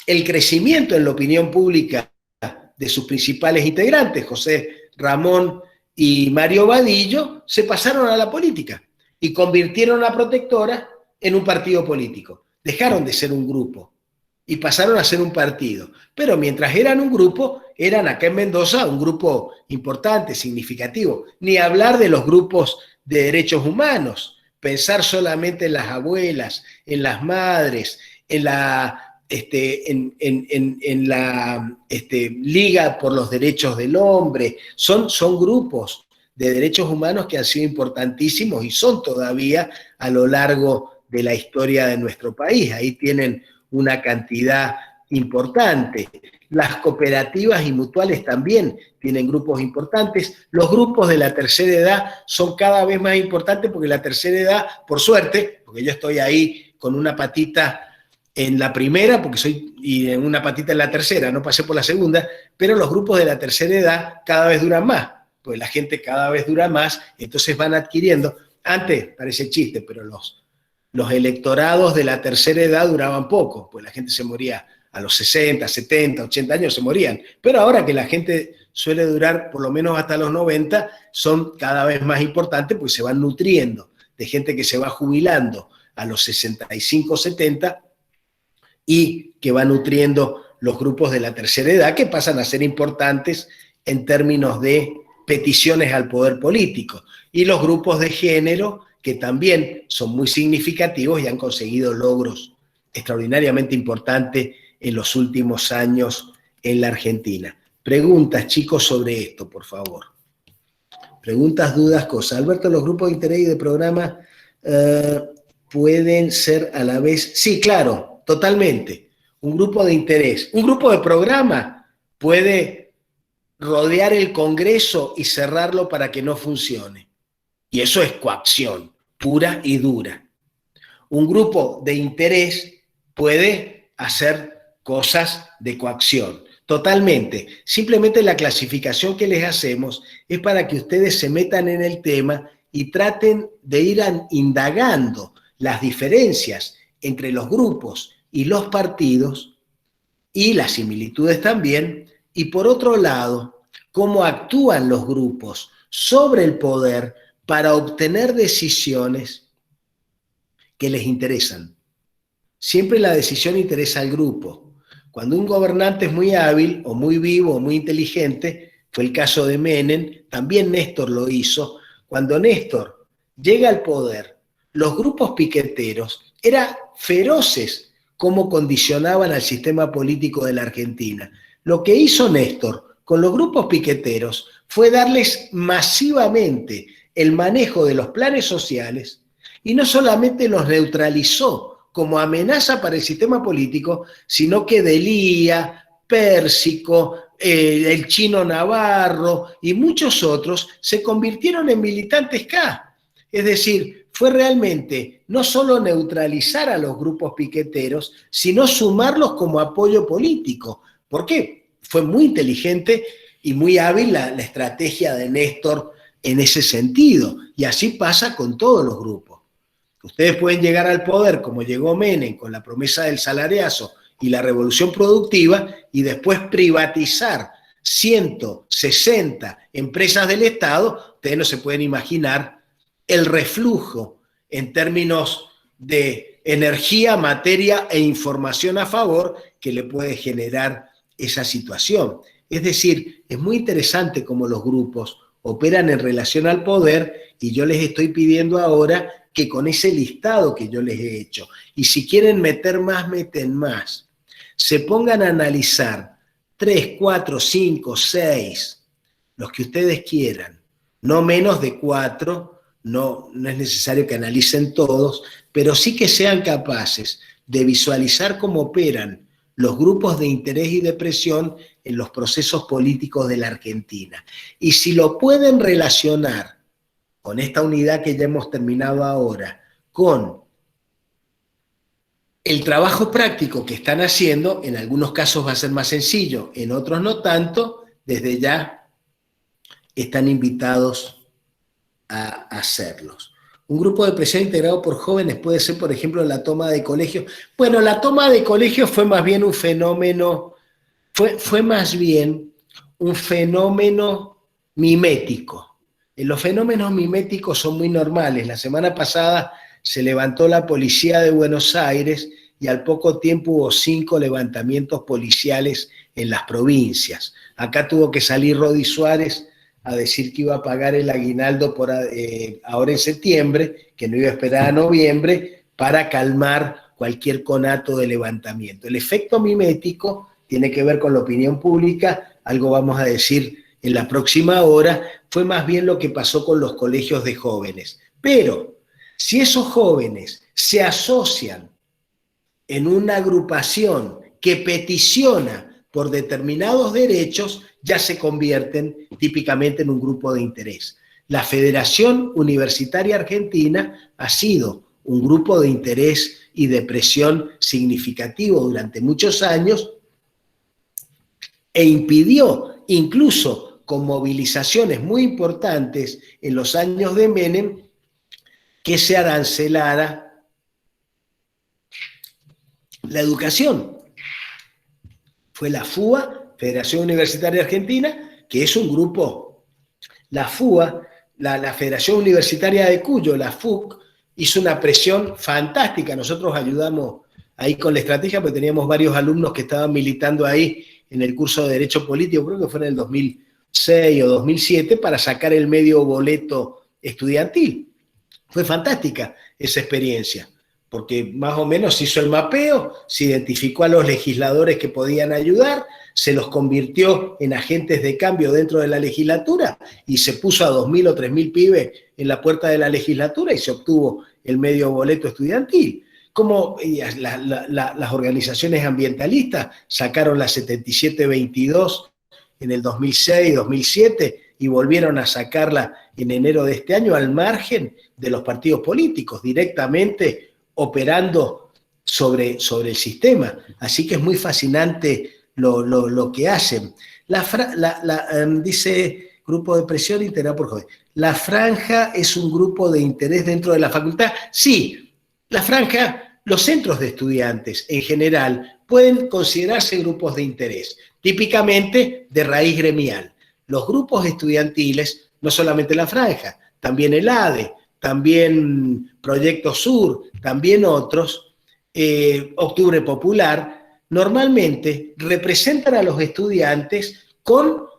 el crecimiento en la opinión pública de sus principales integrantes, José Ramón y Mario Vadillo, se pasaron a la política y convirtieron a Protectora en un partido político. Dejaron de ser un grupo y pasaron a ser un partido. Pero mientras eran un grupo, eran acá en Mendoza un grupo importante, significativo. Ni hablar de los grupos de derechos humanos. Pensar solamente en las abuelas, en las madres, en la Liga por los Derechos del Hombre. Son grupos de derechos humanos que han sido importantísimos y son todavía a lo largo de la historia de nuestro país. Ahí tienen una cantidad importante. Las cooperativas y mutuales también tienen grupos importantes. Los grupos de la tercera edad son cada vez más importantes porque la tercera edad, por suerte, porque yo estoy ahí con una patita en la primera, y en una patita en la tercera, no pasé por la segunda, pero los grupos de la tercera edad cada vez duran más, porque la gente cada vez dura más, entonces van adquiriendo. Antes, parece chiste, pero los electorados de la tercera edad duraban poco, pues la gente se moría a los 60, 70, 80 años, se morían. Pero ahora que la gente suele durar por lo menos hasta los 90, son cada vez más importantes porque se van nutriendo de gente que se va jubilando a los 65, 70 y que va nutriendo los grupos de la tercera edad, que pasan a ser importantes en términos de peticiones al poder político. Y los grupos de género, que también son muy significativos y han conseguido logros extraordinariamente importantes en los últimos años en la Argentina. Preguntas, chicos, sobre esto, por favor. Preguntas, dudas, cosas. Alberto, ¿los grupos de interés y de programa pueden ser a la vez? Sí, claro, totalmente. Un grupo de interés, un grupo de programa puede rodear el Congreso y cerrarlo para que no funcione. Y eso es coacción, pura y dura. Un grupo de interés puede hacer cosas de coacción, totalmente. Simplemente la clasificación que les hacemos es para que ustedes se metan en el tema y traten de ir indagando las diferencias entre los grupos y los partidos y las similitudes también, y por otro lado, cómo actúan los grupos sobre el poder para obtener decisiones que les interesan. Siempre la decisión interesa al grupo. Cuando un gobernante es muy hábil, o muy vivo, o muy inteligente, fue el caso de Menem, también Néstor lo hizo. Cuando Néstor llega al poder, los grupos piqueteros eran feroces cómo condicionaban al sistema político de la Argentina. Lo que hizo Néstor con los grupos piqueteros fue darles masivamente el manejo de los planes sociales y no solamente los neutralizó como amenaza para el sistema político, sino que Delía, Pérsico, el Chino Navarro y muchos otros se convirtieron en militantes K. Es decir, fue realmente no solo neutralizar a los grupos piqueteros, sino sumarlos como apoyo político. ¿Por qué? Fue muy inteligente y muy hábil la estrategia de Néstor en ese sentido. Y así pasa con todos los grupos. Ustedes pueden llegar al poder como llegó Menem con la promesa del salariazo y la revolución productiva y después privatizar 160 empresas del Estado. Ustedes no se pueden imaginar el reflujo en términos de energía, materia e información a favor que le puede generar esa situación. Es decir, es muy interesante cómo los grupos operan en relación al poder y yo les estoy pidiendo ahora que con ese listado que yo les he hecho, y si quieren meter más, meten más, se pongan a analizar 3, 4, 5, 6, los que ustedes quieran, no menos de 4, no es necesario que analicen todos, pero sí que sean capaces de visualizar cómo operan los grupos de interés y de presión en los procesos políticos de la Argentina. Y si lo pueden relacionar con esta unidad que ya hemos terminado ahora, con el trabajo práctico que están haciendo, en algunos casos va a ser más sencillo, en otros no tanto, desde ya están invitados a hacerlos. Un grupo de presión integrado por jóvenes puede ser, por ejemplo, la toma de colegios. Bueno, la toma de colegios fue más bien un fenómeno, fue más bien un fenómeno mimético. Los fenómenos miméticos son muy normales. La semana pasada se levantó la policía de Buenos Aires y al poco tiempo hubo 5 levantamientos policiales en las provincias. Acá tuvo que salir Rodi Suárez a decir que iba a pagar el aguinaldo ahora en septiembre, que no iba a esperar a noviembre, para calmar cualquier conato de levantamiento. El efecto mimético tiene que ver con la opinión pública, algo vamos a decir en la próxima hora, fue más bien lo que pasó con los colegios de jóvenes. Pero si esos jóvenes se asocian en una agrupación que peticiona por determinados derechos, ya se convierten típicamente en un grupo de interés. La Federación Universitaria Argentina ha sido un grupo de interés y de presión significativo durante muchos años e impidió, incluso con movilizaciones muy importantes en los años de Menem, que se arancelara la educación. Fue la FUA, Federación Universitaria Argentina, que es un grupo. La FUA, la Federación Universitaria de Cuyo, la FUC, hizo una presión fantástica. Nosotros ayudamos ahí con la estrategia porque teníamos varios alumnos que estaban militando ahí en el curso de Derecho Político, creo que fue en el 2006 o 2007, para sacar el medio boleto estudiantil. Fue fantástica esa experiencia, porque más o menos se hizo el mapeo, se identificó a los legisladores que podían ayudar, se los convirtió en agentes de cambio dentro de la legislatura y se puso a 2.000 o 3.000 pibes en la puerta de la legislatura y se obtuvo el medio boleto estudiantil. Como las organizaciones ambientalistas sacaron la 7722 en el 2006, 2007 y volvieron a sacarla en enero de este año al margen de los partidos políticos, directamente operando sobre el sistema. Así que es muy fascinante lo que hacen. Dice grupo de presión integrado por jóvenes. ¿La franja es un grupo de interés dentro de la facultad? Sí, la franja, los centros de estudiantes en general pueden considerarse grupos de interés, típicamente de raíz gremial. Los grupos estudiantiles, no solamente la franja, también el ADE, también Proyecto Sur, también otros, Octubre Popular, normalmente representan a los estudiantes con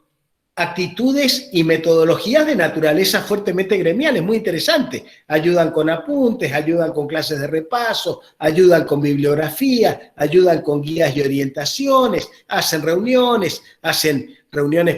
actitudes y metodologías de naturaleza fuertemente gremiales, muy interesante. Ayudan con apuntes, ayudan con clases de repaso, ayudan con bibliografía, ayudan con guías y orientaciones, hacen reuniones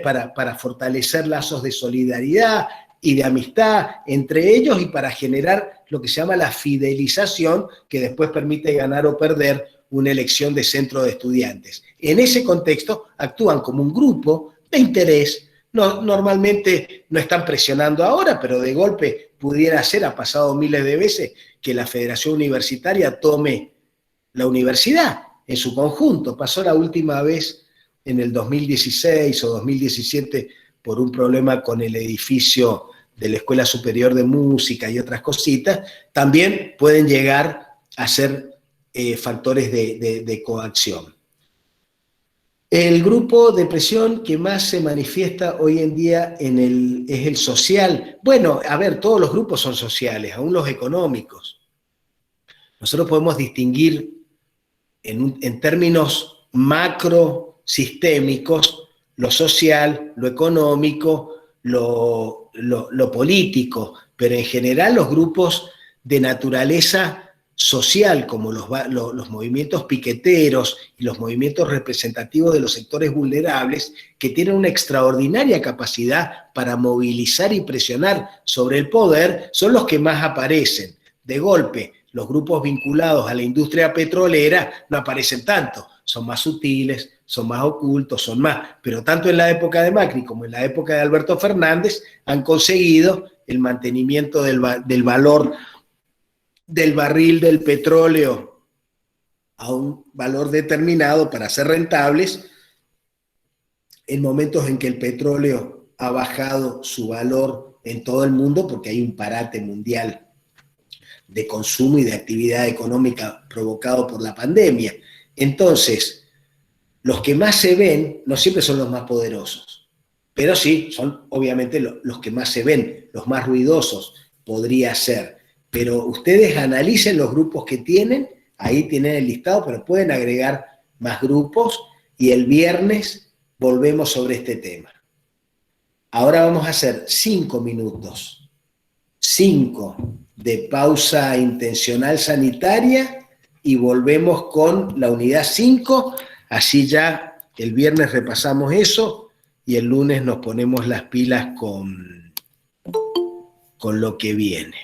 para fortalecer lazos de solidaridad y de amistad entre ellos y para generar lo que se llama la fidelización, que después permite ganar o perder una elección de centro de estudiantes. En ese contexto actúan como un grupo de interés. No, normalmente no están presionando ahora, pero de golpe pudiera ser, ha pasado miles de veces, que la Federación Universitaria tome la universidad en su conjunto. Pasó la última vez en el 2016 o 2017 por un problema con el edificio de la Escuela Superior de Música y otras cositas, también pueden llegar a ser factores de coacción. El grupo de presión que más se manifiesta hoy en día es el social. Bueno, a ver, todos los grupos son sociales, aún los económicos. Nosotros podemos distinguir en términos macro sistémicos lo social, lo económico, lo político, pero en general los grupos de naturaleza social, como los movimientos piqueteros y los movimientos representativos de los sectores vulnerables, que tienen una extraordinaria capacidad para movilizar y presionar sobre el poder, son los que más aparecen. De golpe, los grupos vinculados a la industria petrolera no aparecen tanto, son más sutiles, son más ocultos, son más, pero tanto en la época de Macri como en la época de Alberto Fernández han conseguido el mantenimiento del valor del barril del petróleo a un valor determinado para ser rentables en momentos en que el petróleo ha bajado su valor en todo el mundo porque hay un parate mundial de consumo y de actividad económica provocado por la pandemia. Entonces, los que más se ven no siempre son los más poderosos, pero sí son obviamente los que más se ven, los más ruidosos podría ser. Pero ustedes analicen los grupos que tienen, ahí tienen el listado, pero pueden agregar más grupos y el viernes volvemos sobre este tema. Ahora vamos a hacer 5 minutos, 5 de pausa intencional sanitaria y volvemos con la unidad 5, así ya el viernes repasamos eso y el lunes nos ponemos las pilas con lo que viene.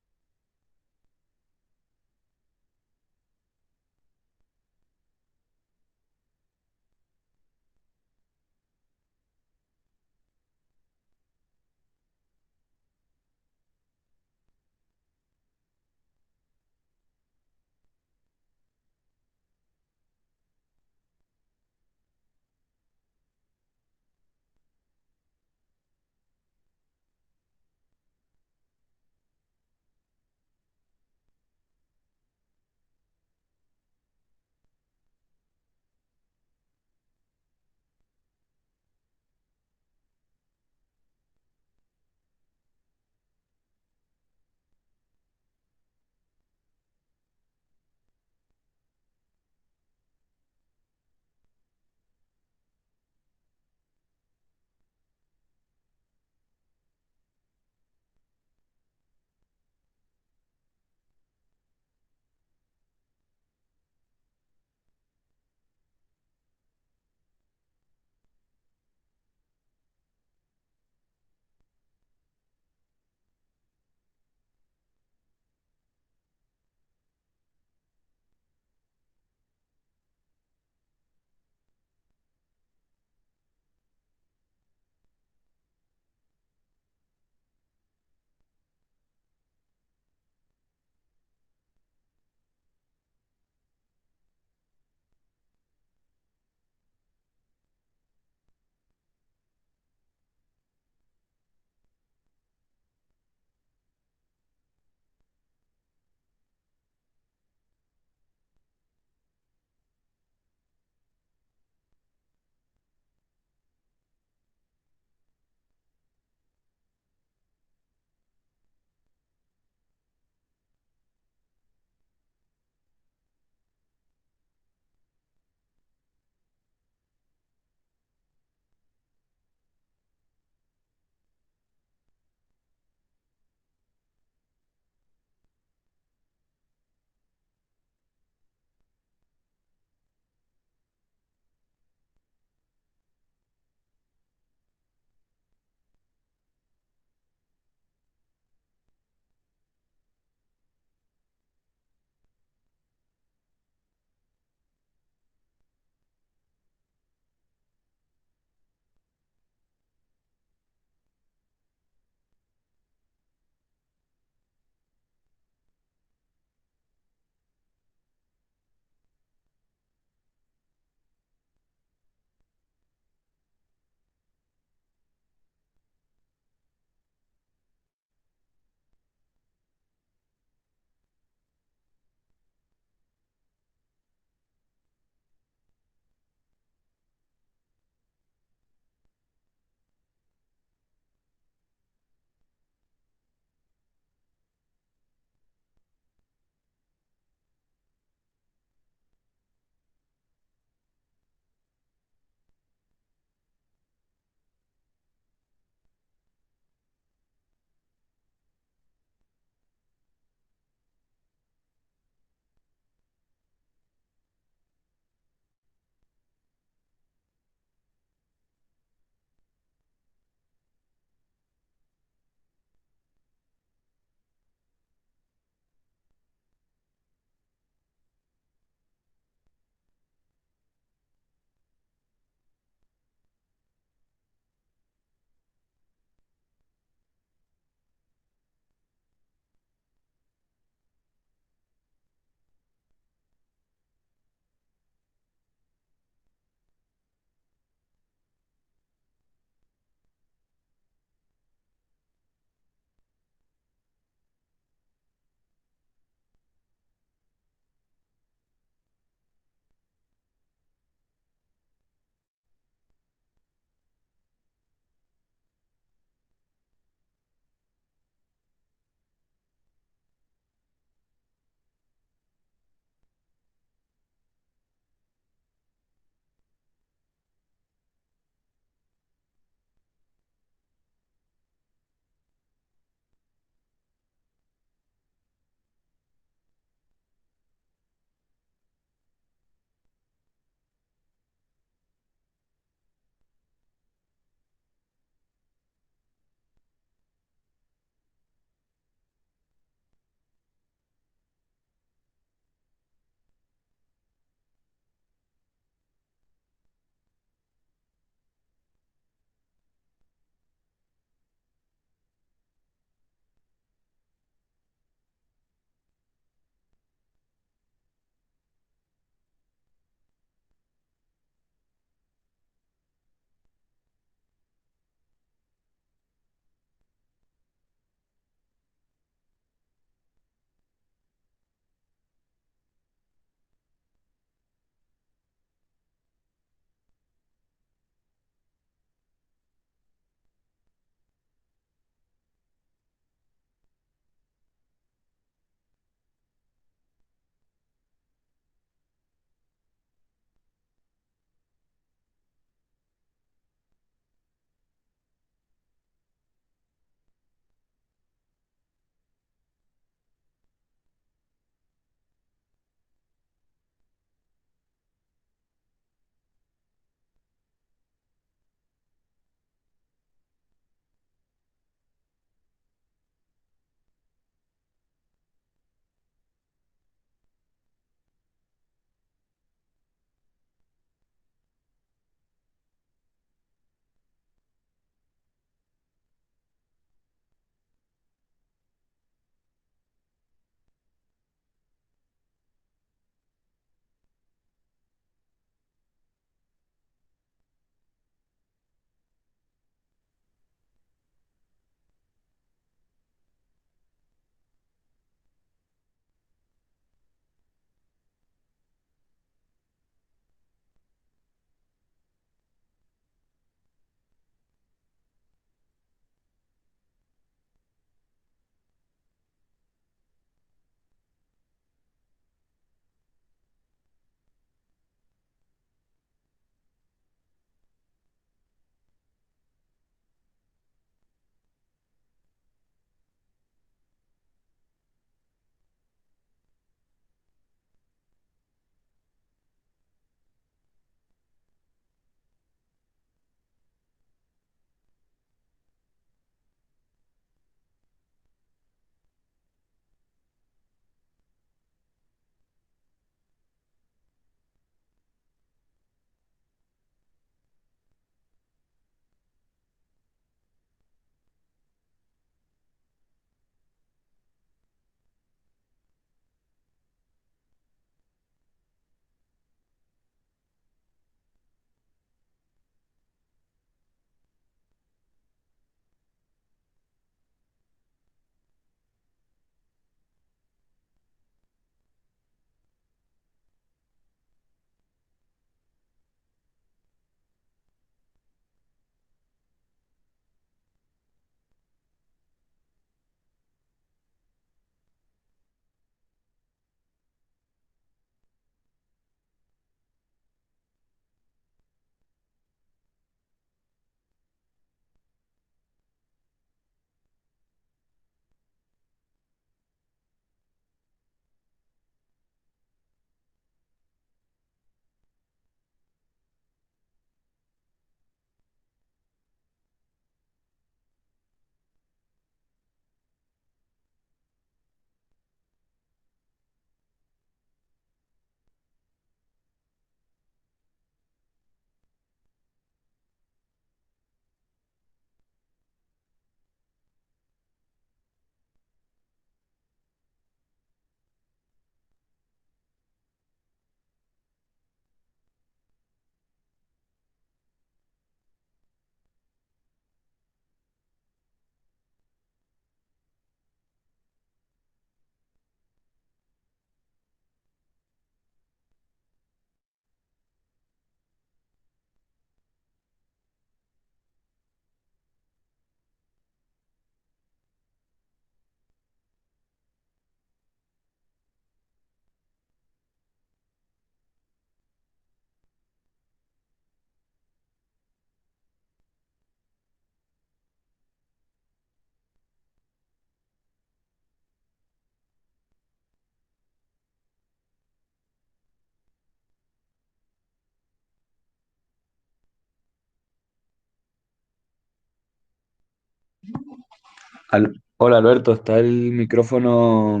Hola Alberto, está el micrófono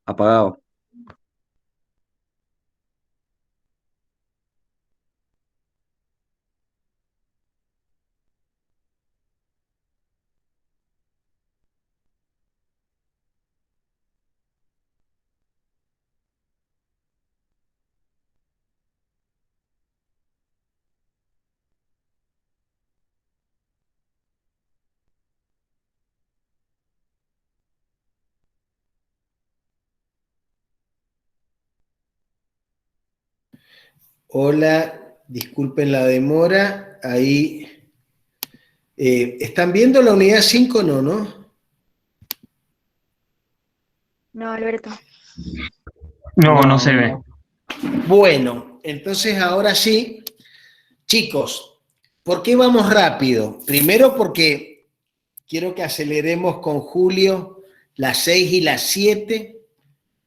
apagado. Hola, disculpen la demora. Ahí. ¿Están viendo la unidad 5? No, ¿no? No, Alberto. No, no se ve. Bueno, entonces ahora sí, chicos, ¿por qué vamos rápido? Primero porque quiero que aceleremos con Julio las 6 y las 7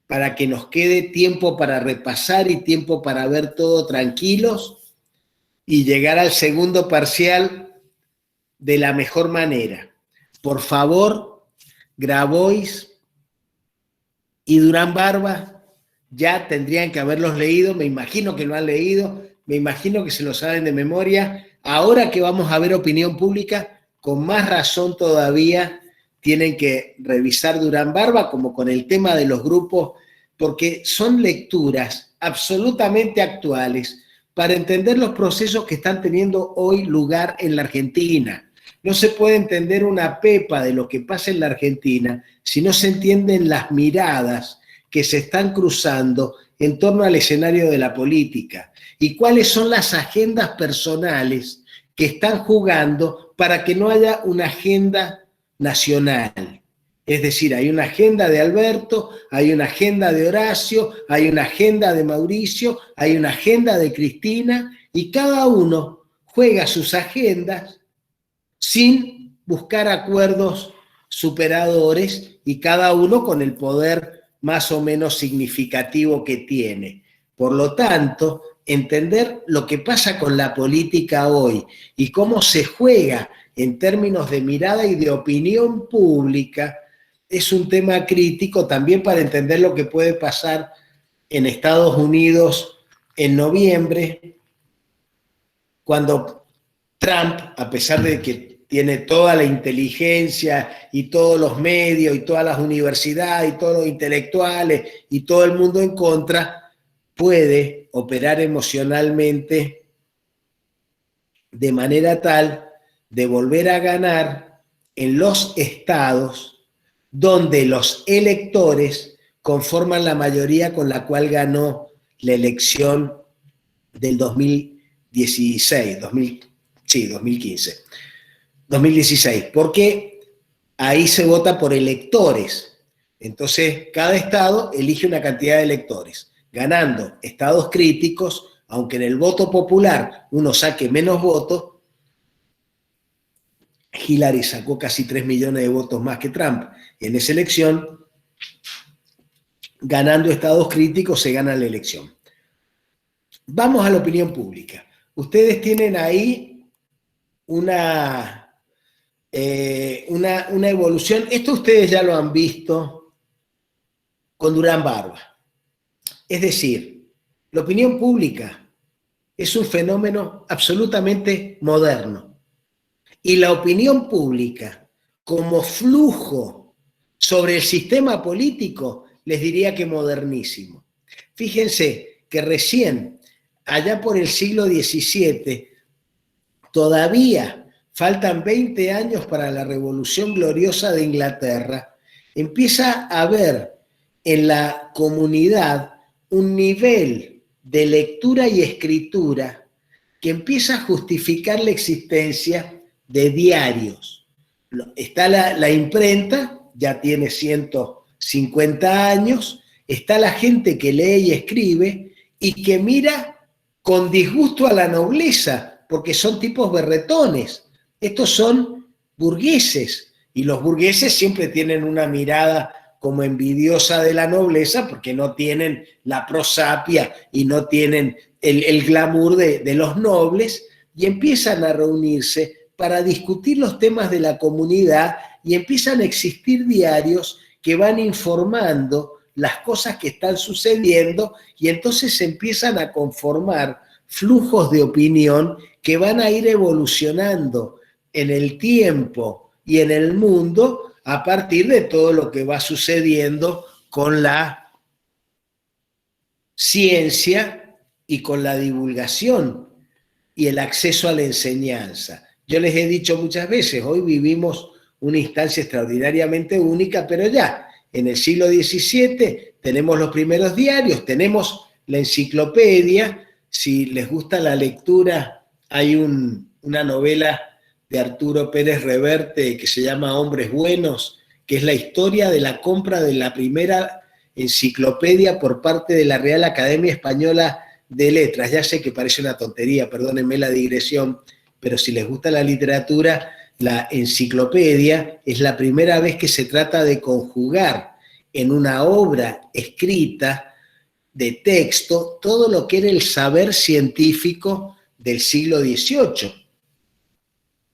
para que nos quede tiempo para repasar y tiempo para ver todo tranquilos y llegar al segundo parcial de la mejor manera. Por favor, Grabois y Durán Barba ya tendrían que haberlos leído, me imagino que lo han leído, me imagino que se lo saben de memoria. Ahora que vamos a ver opinión pública, con más razón todavía tienen que revisar Durán Barba, como con el tema de los grupos, porque son lecturas absolutamente actuales para entender los procesos que están teniendo hoy lugar en la Argentina. No se puede entender una pepa de lo que pasa en la Argentina si no se entienden las miradas que se están cruzando en torno al escenario de la política y cuáles son las agendas personales que están jugando para que no haya una agenda nacional. Es decir, hay una agenda de Alberto, hay una agenda de Horacio, hay una agenda de Mauricio, hay una agenda de Cristina, y cada uno juega sus agendas sin buscar acuerdos superadores y cada uno con el poder más o menos significativo que tiene. Por lo tanto, entender lo que pasa con la política hoy y cómo se juega en términos de mirada y de opinión pública es un tema crítico también para entender lo que puede pasar en Estados Unidos en noviembre, cuando Trump, a pesar de que tiene toda la inteligencia y todos los medios y todas las universidades y todos los intelectuales y todo el mundo en contra, puede operar emocionalmente de manera tal de volver a ganar en los estados donde los electores conforman la mayoría con la cual ganó la elección del 2016, 2016, porque ahí se vota por electores. Entonces, cada estado elige una cantidad de electores, ganando estados críticos, aunque en el voto popular uno saque menos votos. Hillary sacó casi 3 millones de votos más que Trump en esa elección. Ganando estados críticos se gana la elección. Vamos a la opinión pública. Ustedes tienen ahí una evolución. Esto ustedes ya lo han visto con Durán Barba. Es decir, la opinión pública es un fenómeno absolutamente moderno. Y la opinión pública, como flujo sobre el sistema político, les diría que modernísimo. Fíjense que recién, allá por el siglo XVII, todavía faltan 20 años para la Revolución Gloriosa de Inglaterra, empieza a haber en la comunidad un nivel de lectura y escritura que empieza a justificar la existencia de diarios. Está la imprenta, ya tiene 150 años, está la gente que lee y escribe y que mira con disgusto a la nobleza, porque son tipos berretones. Estos son burgueses, y los burgueses siempre tienen una mirada como envidiosa de la nobleza porque no tienen la prosapia y no tienen el glamour de los nobles, y empiezan a reunirse para discutir los temas de la comunidad y empiezan a existir diarios que van informando las cosas que están sucediendo y entonces se empiezan a conformar flujos de opinión que van a ir evolucionando en el tiempo y en el mundo a partir de todo lo que va sucediendo con la ciencia y con la divulgación y el acceso a la enseñanza. Yo les he dicho muchas veces, hoy vivimos una instancia extraordinariamente única, pero ya en el siglo XVII tenemos los primeros diarios, tenemos la enciclopedia. Si les gusta la lectura, hay una novela de Arturo Pérez Reverte que se llama Hombres Buenos, que es la historia de la compra de la primera enciclopedia por parte de la Real Academia Española de Letras. Ya sé que parece una tontería, perdónenme la digresión, pero si les gusta la literatura, la enciclopedia es la primera vez que se trata de conjugar en una obra escrita de texto todo lo que era el saber científico del siglo XVIII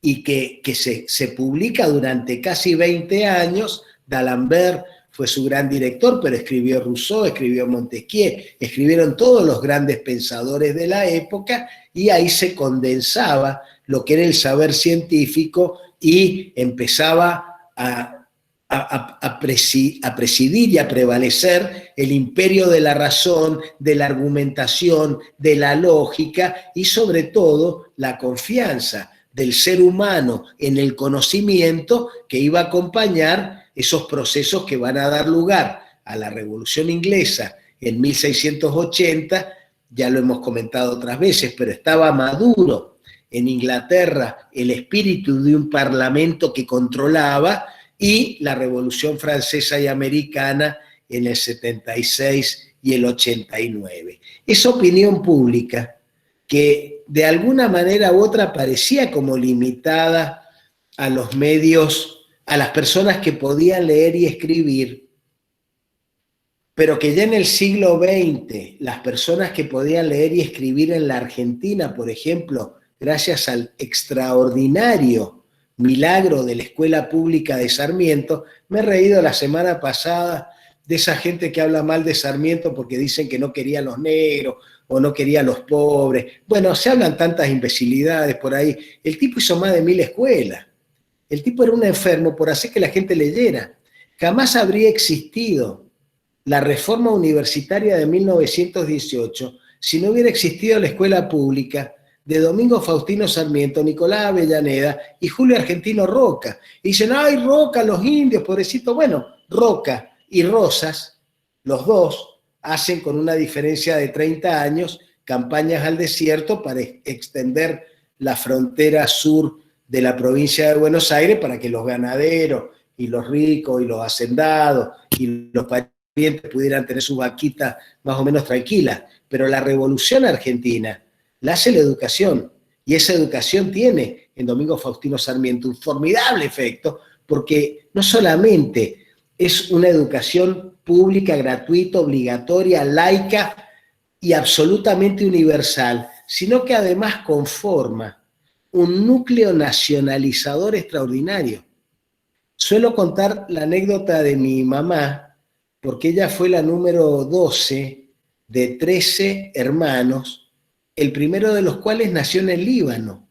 y que se publica durante casi 20 años. D'Alembert fue su gran director, pero escribió Rousseau, escribió Montesquieu, escribieron todos los grandes pensadores de la época y ahí se condensaba lo que era el saber científico y empezaba a presidir y a prevalecer el imperio de la razón, de la argumentación, de la lógica y sobre todo la confianza del ser humano en el conocimiento que iba a acompañar esos procesos que van a dar lugar a la Revolución Inglesa en 1680. Ya lo hemos comentado otras veces, pero estaba maduro en Inglaterra el espíritu de un parlamento que controlaba, y la Revolución Francesa y Americana en el 76 y el 89. Esa opinión pública que de alguna manera u otra parecía como limitada a los medios, a las personas que podían leer y escribir, pero que ya en el siglo XX las personas que podían leer y escribir en la Argentina, por ejemplo, gracias al extraordinario milagro de la Escuela Pública de Sarmiento. Me he reído la semana pasada de esa gente que habla mal de Sarmiento porque dicen que no quería a los negros o no quería a los pobres. Bueno, se hablan tantas imbecilidades por ahí. El tipo hizo más de 1000 escuelas. El tipo era un enfermo por hacer que la gente leyera. Jamás habría existido la reforma universitaria de 1918 si no hubiera existido la escuela pública de Domingo Faustino Sarmiento, Nicolás Avellaneda y Julio Argentino Roca. Y dicen, ¡ay, Roca, los indios, pobrecito! Bueno, Roca y Rosas, los dos, hacen con una diferencia de 30 años campañas al desierto para extender la frontera sur de la provincia de Buenos Aires para que los ganaderos y los ricos y los hacendados y los parientes pudieran tener su vaquita más o menos tranquila. Pero la Revolución Argentina la hace la educación, y esa educación tiene en Domingo Faustino Sarmiento un formidable efecto, porque no solamente es una educación pública, gratuita, obligatoria, laica y absolutamente universal, sino que además conforma un núcleo nacionalizador extraordinario. Suelo contar la anécdota de mi mamá, porque ella fue la número 12 de 13 hermanos, el primero de los cuales nació en el Líbano.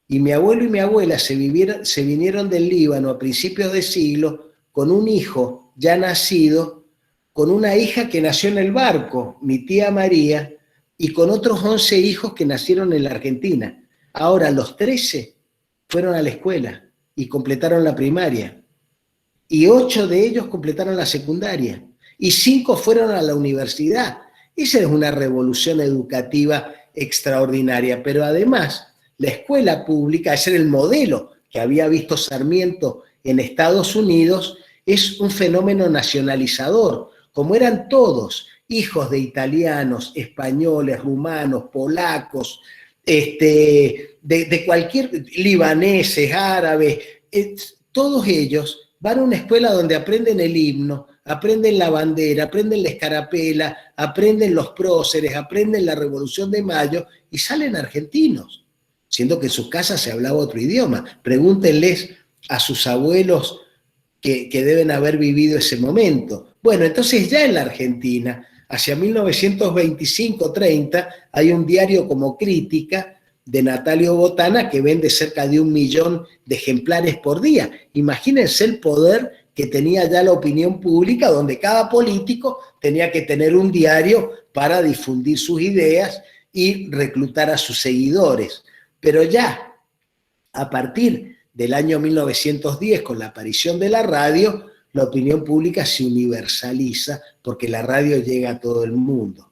Y mi abuelo y mi abuela se vinieron del Líbano a principios de siglo con un hijo ya nacido, con una hija que nació en el barco, mi tía María, y con otros 11 hijos que nacieron en la Argentina. Ahora los 13 fueron a la escuela y completaron la primaria. Y 8 de ellos completaron la secundaria. Y 5 fueron a la universidad. Esa es una revolución educativa extraordinaria, pero además la escuela pública, ese era el modelo que había visto Sarmiento en Estados Unidos, es un fenómeno nacionalizador, como eran todos hijos de españoles, rumanos, polacos, de cualquier, libaneses, árabes, todos ellos van a una escuela donde aprenden el himno, aprenden la bandera, aprenden la escarapela, aprenden los próceres, aprenden la Revolución de Mayo y salen argentinos. siendo que en sus casas se hablaba otro idioma. Pregúntenles a sus abuelos que deben haber vivido ese momento. Bueno, entonces ya en la Argentina, hacia 1925-30, hay un diario como Crítica de Natalio Botana que vende cerca de 1 millón de ejemplares por día. Imagínense el poder que tenía ya la opinión pública, donde cada político tenía que tener un diario para difundir sus ideas y reclutar a sus seguidores. Pero ya, a partir del año 1910, con la aparición de la radio, la opinión pública se universaliza porque la radio llega a todo el mundo.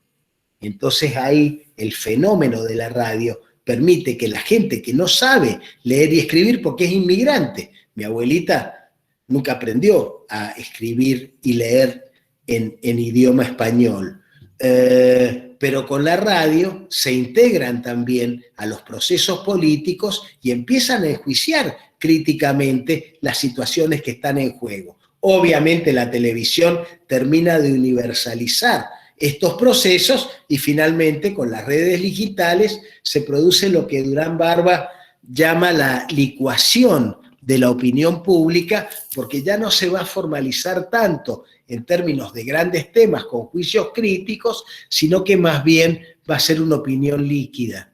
Entonces ahí el fenómeno de la radio permite que la gente que no sabe leer y escribir porque es inmigrante, mi abuelita nunca aprendió a escribir y leer en idioma español, pero con la radio se integran también a los procesos políticos y empiezan a enjuiciar críticamente las situaciones que están en juego. Obviamente la televisión termina de universalizar estos procesos y finalmente con las redes digitales se produce lo que Durán Barba llama la licuación de la opinión pública, porque ya no se va a formalizar tanto en términos de grandes temas con juicios críticos, sino que más bien va a ser una opinión líquida,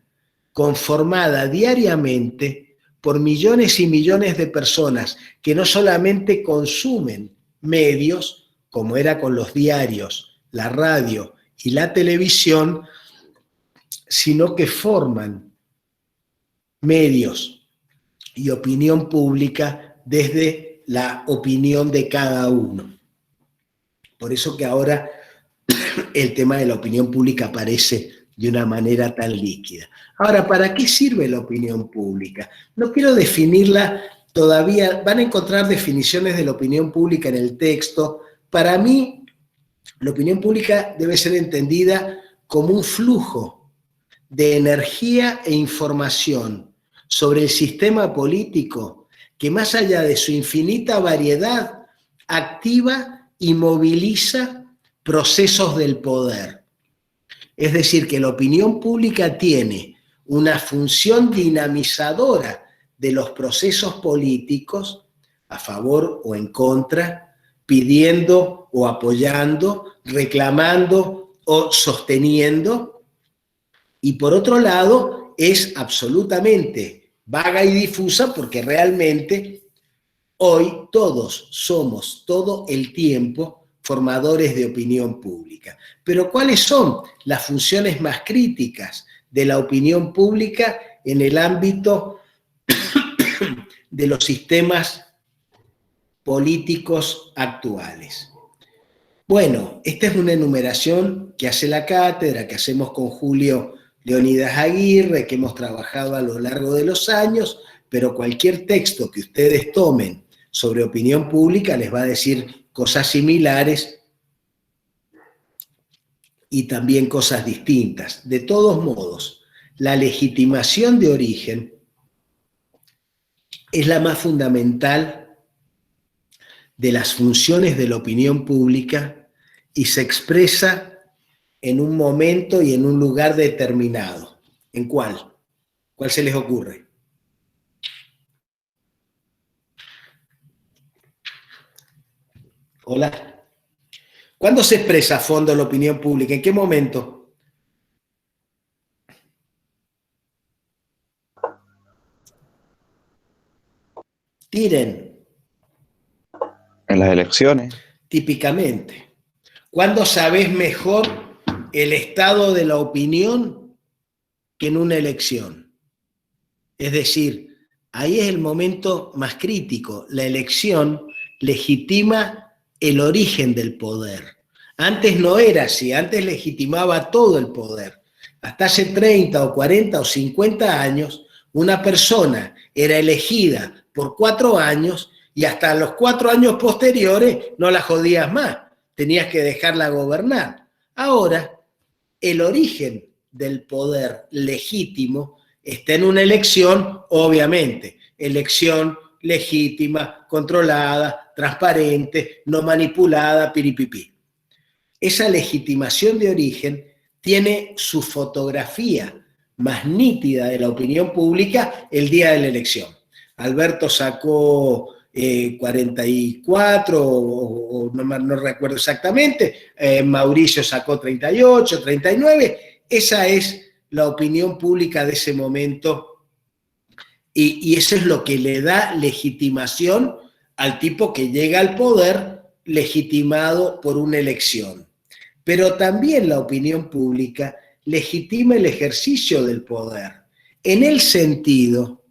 conformada diariamente por millones y millones de personas que no solamente consumen medios, como era con los diarios, la radio y la televisión, sino que forman medios y opinión pública desde la opinión de cada uno. Por eso que ahora el tema de la opinión pública aparece de una manera tan líquida. Ahora, ¿para qué sirve la opinión pública? No quiero definirla todavía, van a encontrar definiciones de la opinión pública en el texto. Para mí, la opinión pública debe ser entendida como un flujo de energía e información sobre el sistema político que, más allá de su infinita variedad, activa y moviliza procesos del poder. Es decir, que la opinión pública tiene una función dinamizadora de los procesos políticos, a favor o en contra, pidiendo o apoyando, reclamando o sosteniendo, y por otro lado es absolutamente vaga y difusa porque realmente hoy todos somos todo el tiempo formadores de opinión pública. Pero ¿cuáles son las funciones más críticas de la opinión pública en el ámbito de los sistemas políticos actuales? Bueno, esta es una enumeración que hace la cátedra, que hacemos con Julio Leonidas Aguirre, que hemos trabajado a lo largo de los años, pero cualquier texto que ustedes tomen sobre opinión pública les va a decir cosas similares y también cosas distintas. De todos modos, la legitimación de origen es la más fundamental de las funciones de la opinión pública y se expresa en un momento y en un lugar determinado. ¿En cuál? ¿Cuál se les ocurre? Hola. ¿Cuándo se expresa a fondo la opinión pública? ¿En qué momento? Tiren. En las elecciones. Típicamente. ¿Cuándo sabés mejor el estado de la opinión que en una elección? Es decir, ahí es el momento más crítico. La elección legitima el origen del poder. Antes no era así, antes legitimaba todo el poder. Hasta hace 30 o 40 o 50 años, una persona era elegida por 4 años y hasta los 4 años posteriores no la jodías más, tenías que dejarla gobernar. Ahora, el origen del poder legítimo está en una elección, obviamente, elección legítima, controlada, transparente, no manipulada, piripipí. Esa legitimación de origen tiene su fotografía más nítida de la opinión pública el día de la elección. Alberto sacó 44, o no recuerdo exactamente, Mauricio sacó 38, 39, esa es la opinión pública de ese momento, y eso es lo que le da legitimación al tipo que llega al poder legitimado por una elección. Pero también la opinión pública legitima el ejercicio del poder, en el sentido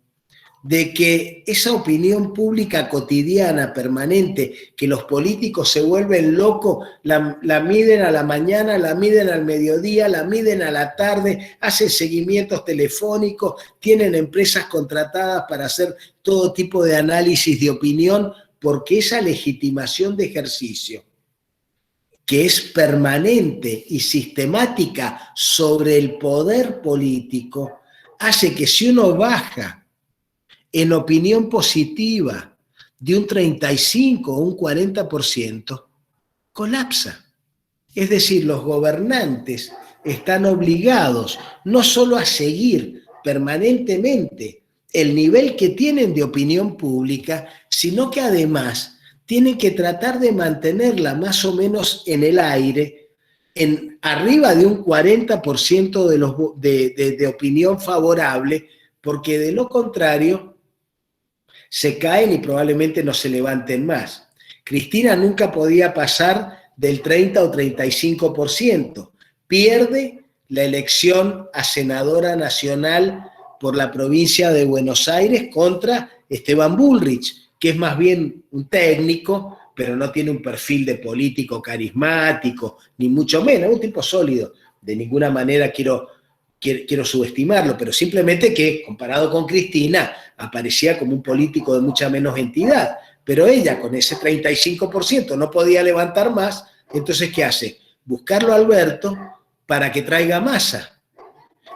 de que esa opinión pública cotidiana, permanente, que los políticos se vuelven locos, la miden a la mañana, la miden al mediodía, la miden a la tarde, hacen seguimientos telefónicos, tienen empresas contratadas para hacer todo tipo de análisis de opinión, porque esa legitimación de ejercicio, que es permanente y sistemática sobre el poder político, hace que si uno baja en opinión positiva de un 35 o un 40%, colapsa. Es decir, los gobernantes están obligados no solo a seguir permanentemente el nivel que tienen de opinión pública, sino que además tienen que tratar de mantenerla más o menos en el aire, arriba de un 40% de opinión favorable, porque de lo contrario se caen y probablemente no se levanten más. Cristina nunca podía pasar del 30 o 35%. Pierde la elección a senadora nacional por la provincia de Buenos Aires contra Esteban Bullrich, que es más bien un técnico, pero no tiene un perfil de político carismático, ni mucho menos, un tipo sólido. De ninguna manera quiero subestimarlo, pero simplemente que, comparado con Cristina, aparecía como un político de mucha menos entidad. Pero ella, con ese 35%, no podía levantar más. Entonces, ¿qué hace? Buscarlo a Alberto para que traiga Massa.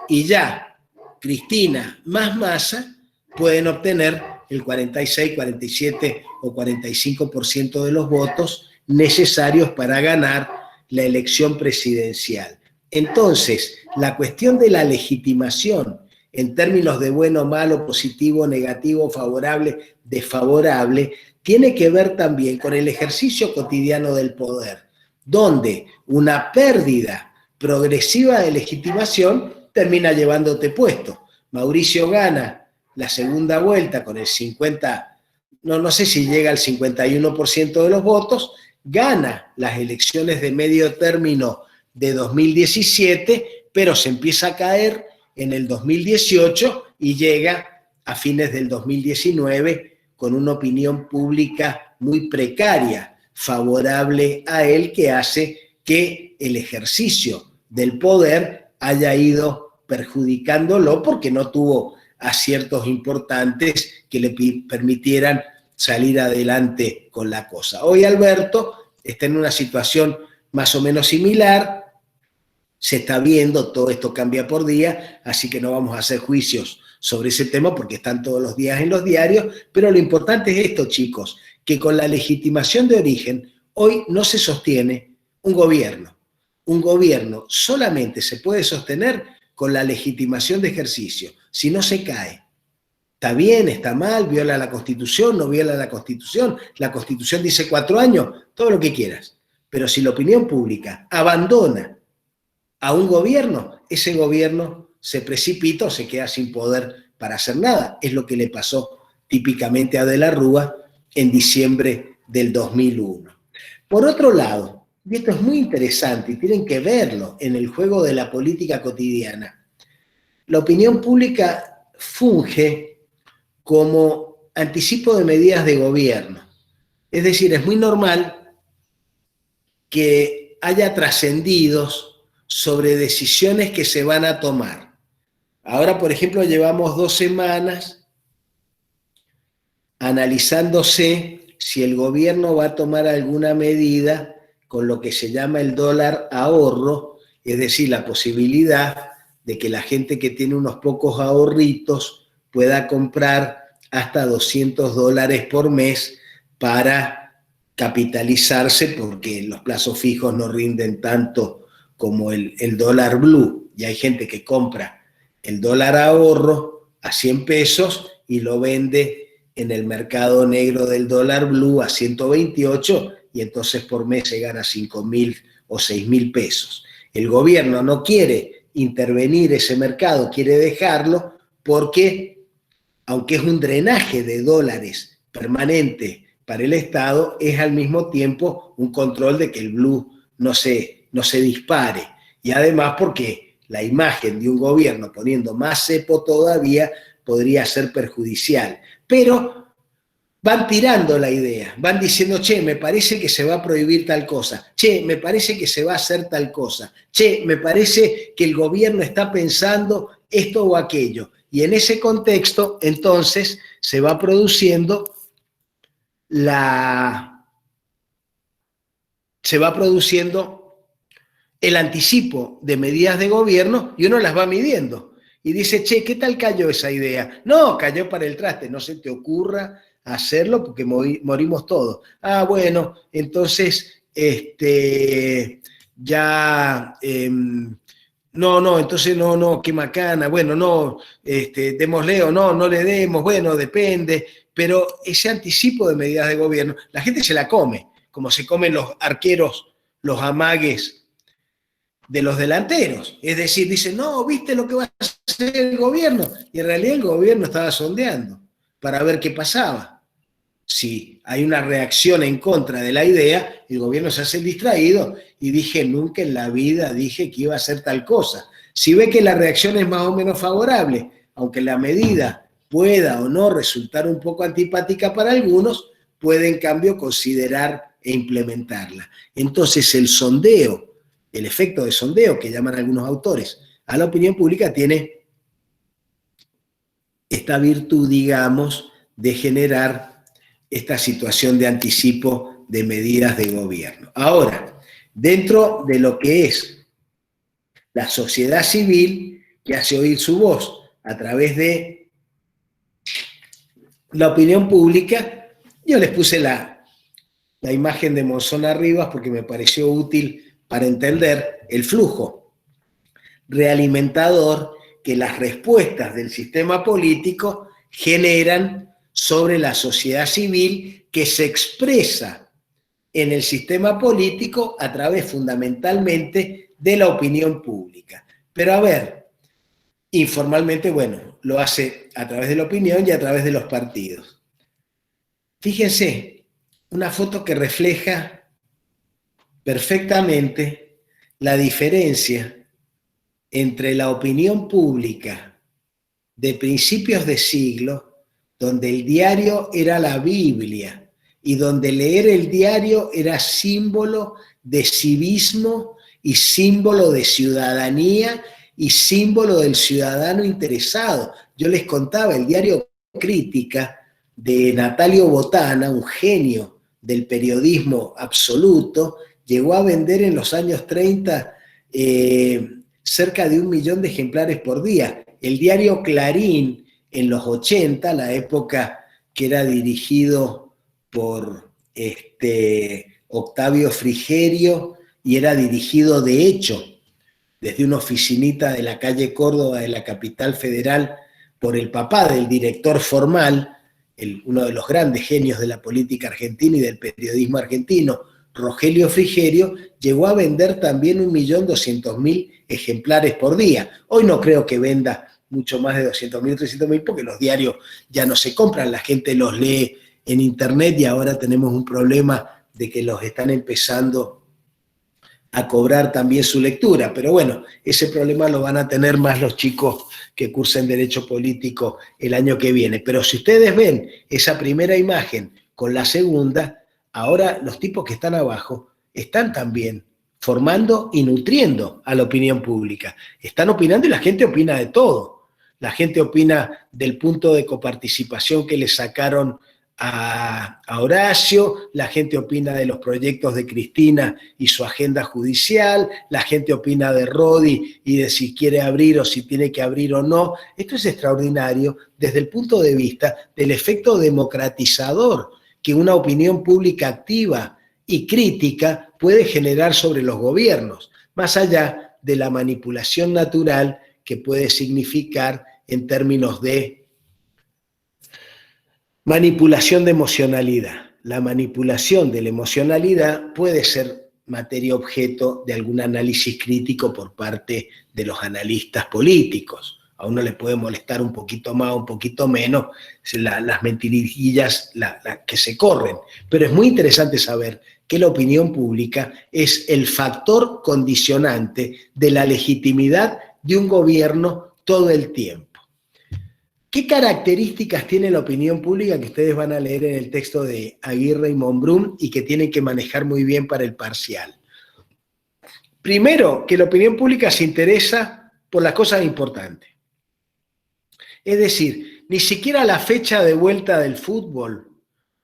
Y ya Cristina más Massa pueden obtener el 46, 47 o 45% de los votos necesarios para ganar la elección presidencial. Entonces, la cuestión de la legitimación en términos de bueno, malo, positivo, negativo, favorable, desfavorable, tiene que ver también con el ejercicio cotidiano del poder, donde una pérdida progresiva de legitimación termina llevándote puesto. Mauricio gana la segunda vuelta con el 50, no sé si llega al 51% de los votos, gana las elecciones de medio término de 2017, pero se empieza a caer en el 2018 y llega a fines del 2019 con una opinión pública muy precaria, favorable a él, que hace que el ejercicio del poder haya ido perjudicándolo porque no tuvo aciertos importantes que le permitieran salir adelante con la cosa. Hoy Alberto está en una situación más o menos similar, se está viendo, todo esto cambia por día, así que no vamos a hacer juicios sobre ese tema porque están todos los días en los diarios, pero lo importante es esto, chicos, que con la legitimación de origen hoy no se sostiene un gobierno. Un gobierno solamente se puede sostener con la legitimación de ejercicio, si no se cae. Está bien, está mal, viola la Constitución, no viola la Constitución dice 4 años, todo lo que quieras. Pero si la opinión pública abandona a un gobierno, ese gobierno se precipita o se queda sin poder para hacer nada. Es lo que le pasó típicamente a De la Rúa en diciembre del 2001. Por otro lado, y esto es muy interesante y tienen que verlo en el juego de la política cotidiana, la opinión pública funge como anticipo de medidas de gobierno. Es decir, es muy normal que haya trascendidos sobre decisiones que se van a tomar. Ahora, por ejemplo, llevamos 2 semanas analizándose si el gobierno va a tomar alguna medida con lo que se llama el dólar ahorro, es decir, la posibilidad de que la gente que tiene unos pocos ahorritos pueda comprar hasta $200 por mes para capitalizarse, porque los plazos fijos no rinden tanto como el dólar blue, y hay gente que compra el dólar ahorro a 100 pesos y lo vende en el mercado negro del dólar blue a 128 y entonces por mes se gana 5.000 o 6.000 pesos. El gobierno no quiere intervenir ese mercado, quiere dejarlo porque, aunque es un drenaje de dólares permanente para el Estado, es al mismo tiempo un control de que el blue no se dispare. Y además porque la imagen de un gobierno poniendo más cepo todavía podría ser perjudicial. Pero van tirando la idea, van diciendo, che, me parece que se va a prohibir tal cosa, che, me parece que se va a hacer tal cosa, che, me parece que el gobierno está pensando esto o aquello. Y en ese contexto, entonces, se va produciendo el anticipo de medidas de gobierno y uno las va midiendo. Y dice, che, ¿qué tal cayó esa idea? No, cayó para el traste, no se te ocurra hacerlo porque morimos todos. Ah, bueno, entonces, entonces no, qué macana, bueno, no, démosle o no le demos, bueno, depende, pero ese anticipo de medidas de gobierno, la gente se la come, como se comen los arqueros, los amagues de los delanteros. Es decir, dicen, no, ¿viste lo que va a hacer el gobierno? Y en realidad el gobierno estaba sondeando para ver qué pasaba. Si hay una reacción en contra de la idea, el gobierno se hace el distraído y dije, nunca en la vida dije que iba a hacer tal cosa. Si ve que la reacción es más o menos favorable, aunque la medida pueda o no resultar un poco antipática para algunos, puede en cambio considerar e implementarla. Entonces el sondeo, el efecto de sondeo que llaman algunos autores a la opinión pública tiene esta virtud, digamos, de generar esta situación de anticipo de medidas de gobierno. Ahora, dentro de lo que es la sociedad civil que hace oír su voz a través de la opinión pública, yo les puse la imagen de Monzón Arribas porque me pareció útil para entender el flujo realimentador que las respuestas del sistema político generan sobre la sociedad civil, que se expresa en el sistema político a través fundamentalmente de la opinión pública. Pero a ver, informalmente, bueno, lo hace a través de la opinión y a través de los partidos. Fíjense, una foto que refleja perfectamente la diferencia entre la opinión pública de principios de siglo, donde el diario era la Biblia y donde leer el diario era símbolo de civismo y símbolo de ciudadanía y símbolo del ciudadano interesado. Yo les contaba, el diario Crítica de Natalio Botana, un genio del periodismo absoluto, llegó a vender en los años 30 cerca de 1 millón de ejemplares por día. El diario Clarín, en los 80, la época que era dirigido por Octavio Frigerio y era dirigido de hecho desde una oficinita de la calle Córdoba de la capital federal por el papá del director formal, uno de los grandes genios de la política argentina y del periodismo argentino, Rogelio Frigerio, llegó a vender también 1.200.000 ejemplares por día. Hoy no creo que venda mucho más de 200.000, 300.000, porque los diarios ya no se compran, la gente los lee en internet y ahora tenemos un problema de que los están empezando a cobrar también su lectura. Pero bueno, ese problema lo van a tener más los chicos que cursen Derecho Político el año que viene. Pero si ustedes ven esa primera imagen con la segunda, ahora los tipos que están abajo están también formando y nutriendo a la opinión pública. Están opinando y la gente opina de todo. La gente opina del punto de coparticipación que le sacaron a Horacio, la gente opina de los proyectos de Cristina y su agenda judicial, la gente opina de Rodi y de si quiere abrir o si tiene que abrir o no. Esto es extraordinario desde el punto de vista del efecto democratizador que una opinión pública activa y crítica puede generar sobre los gobiernos, más allá de la manipulación natural que puede significar en términos de manipulación de emocionalidad. La manipulación de la emocionalidad puede ser materia objeto de algún análisis crítico por parte de los analistas políticos. A uno le puede molestar un poquito más, un poquito menos, las mentirillas que se corren. Pero es muy interesante saber que la opinión pública es el factor condicionante de la legitimidad de un gobierno todo el tiempo. ¿Qué características tiene la opinión pública que ustedes van a leer en el texto de Aguirre y Monbrun y que tienen que manejar muy bien para el parcial? Primero, que la opinión pública se interesa por las cosas importantes. Es decir, ni siquiera la fecha de vuelta del fútbol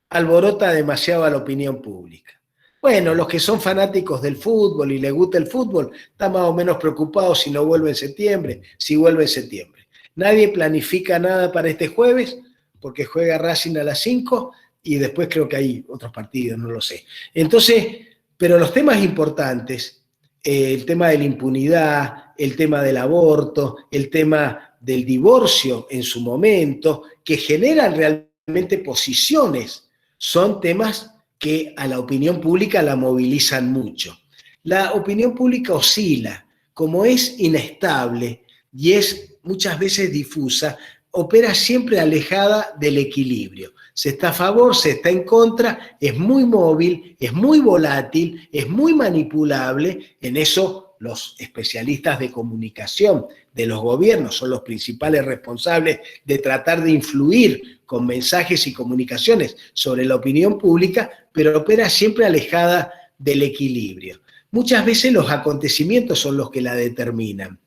alborota demasiado a la opinión pública. Bueno, los que son fanáticos del fútbol y les gusta el fútbol están más o menos preocupados si no vuelve en septiembre, si vuelve en septiembre. Nadie planifica nada para este jueves porque juega Racing a las 5 y después creo que hay otros partidos, no lo sé. Entonces, pero los temas importantes, el tema de la impunidad, el tema del aborto, el tema del divorcio en su momento, que generan realmente posiciones, son temas que a la opinión pública la movilizan mucho. La opinión pública oscila, como es inestable y es muchas veces difusa, opera siempre alejada del equilibrio. Se está a favor, se está en contra, es muy móvil, es muy volátil, es muy manipulable. En eso los especialistas de comunicación de los gobiernos son los principales responsables de tratar de influir con mensajes y comunicaciones sobre la opinión pública, pero opera siempre alejada del equilibrio. Muchas veces los acontecimientos son los que la determinan.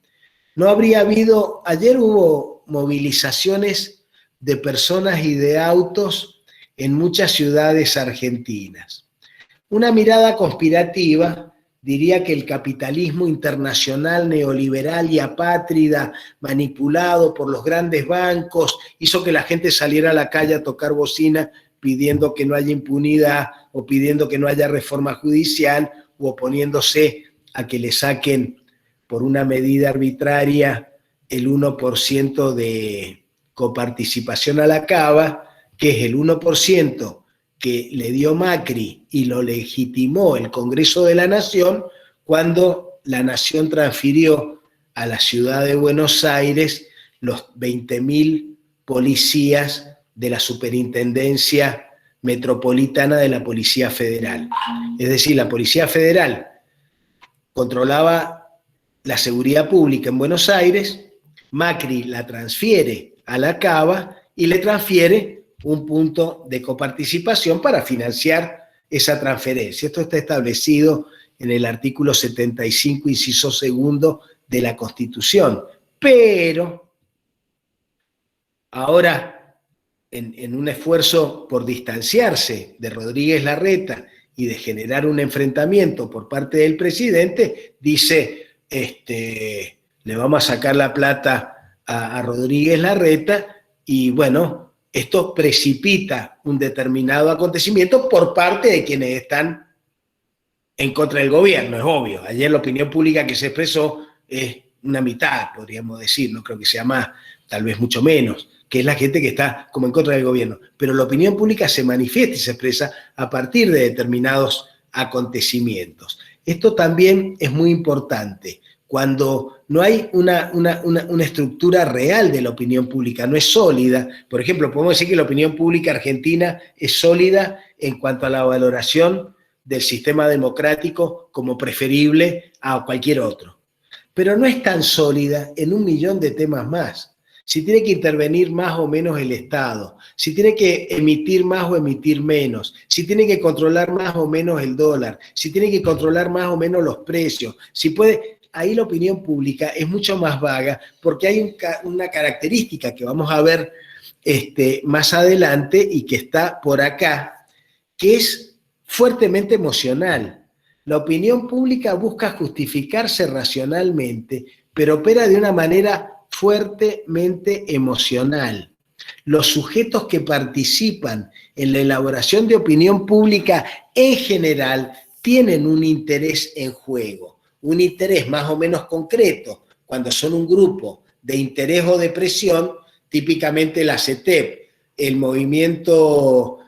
No habría habido, ayer hubo movilizaciones de personas y de autos en muchas ciudades argentinas. Una mirada conspirativa diría que el capitalismo internacional neoliberal y apátrida, manipulado por los grandes bancos, hizo que la gente saliera a la calle a tocar bocina pidiendo que no haya impunidad o pidiendo que no haya reforma judicial o oponiéndose a que le saquen por una medida arbitraria el 1% de coparticipación a la cava, que es el 1% que le dio Macri y lo legitimó el Congreso de la Nación cuando la Nación transfirió a la ciudad de Buenos Aires los 20.000 policías de la Superintendencia Metropolitana de la Policía Federal. Es decir, la Policía Federal controlaba la seguridad pública en Buenos Aires, Macri la transfiere a la cava y le transfiere un punto de coparticipación para financiar esa transferencia. Esto está establecido en el artículo 75, inciso segundo de la Constitución. Pero ahora, en un esfuerzo por distanciarse de Rodríguez Larreta y de generar un enfrentamiento por parte del presidente, dice, le vamos a sacar la plata a Rodríguez Larreta y bueno, esto precipita un determinado acontecimiento por parte de quienes están en contra del gobierno, es obvio. Ayer la opinión pública que se expresó es una mitad, podríamos decir, no creo que sea más, tal vez mucho menos, que es la gente que está como en contra del gobierno. Pero la opinión pública se manifiesta y se expresa a partir de determinados acontecimientos. Esto también es muy importante. Cuando no hay una estructura real de la opinión pública, no es sólida. Por ejemplo, podemos decir que la opinión pública argentina es sólida en cuanto a la valoración del sistema democrático como preferible a cualquier otro. Pero no es tan sólida en 1.000.000 de temas más. Si tiene que intervenir más o menos el Estado, si tiene que emitir más o emitir menos, si tiene que controlar más o menos el dólar, si tiene que controlar más o menos los precios, si puede... Ahí la opinión pública es mucho más vaga porque hay una característica que vamos a ver más adelante y que está por acá, que es fuertemente emocional. La opinión pública busca justificarse racionalmente, pero opera de una manera fuertemente emocional. Los sujetos que participan en la elaboración de opinión pública en general tienen un interés en juego. Un interés más o menos concreto. cuando son un grupo de interés o de presión, típicamente la CETEP, el movimiento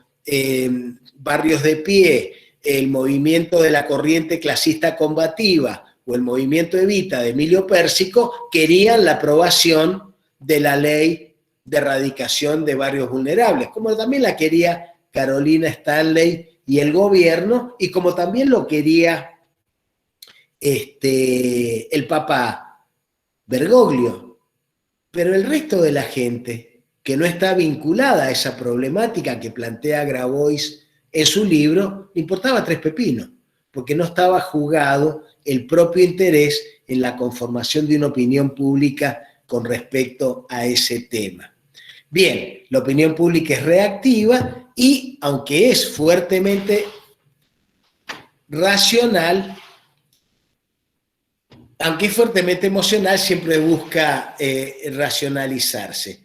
Barrios de Pie, el movimiento de la corriente clasista combativa o el movimiento Evita de Emilio Pérsico, querían la aprobación de la ley de erradicación de barrios vulnerables, como también la quería Carolina Stanley y el gobierno, y como también lo quería el Papa Bergoglio. Pero el resto de la gente que no está vinculada a esa problemática que plantea Grabois en su libro, le importaba tres pepinos, porque no estaba jugado el propio interés en la conformación de una opinión pública con respecto a ese tema. Bien, la opinión pública es reactiva y, aunque es fuertemente racional, aunque es fuertemente emocional, siempre busca racionalizarse.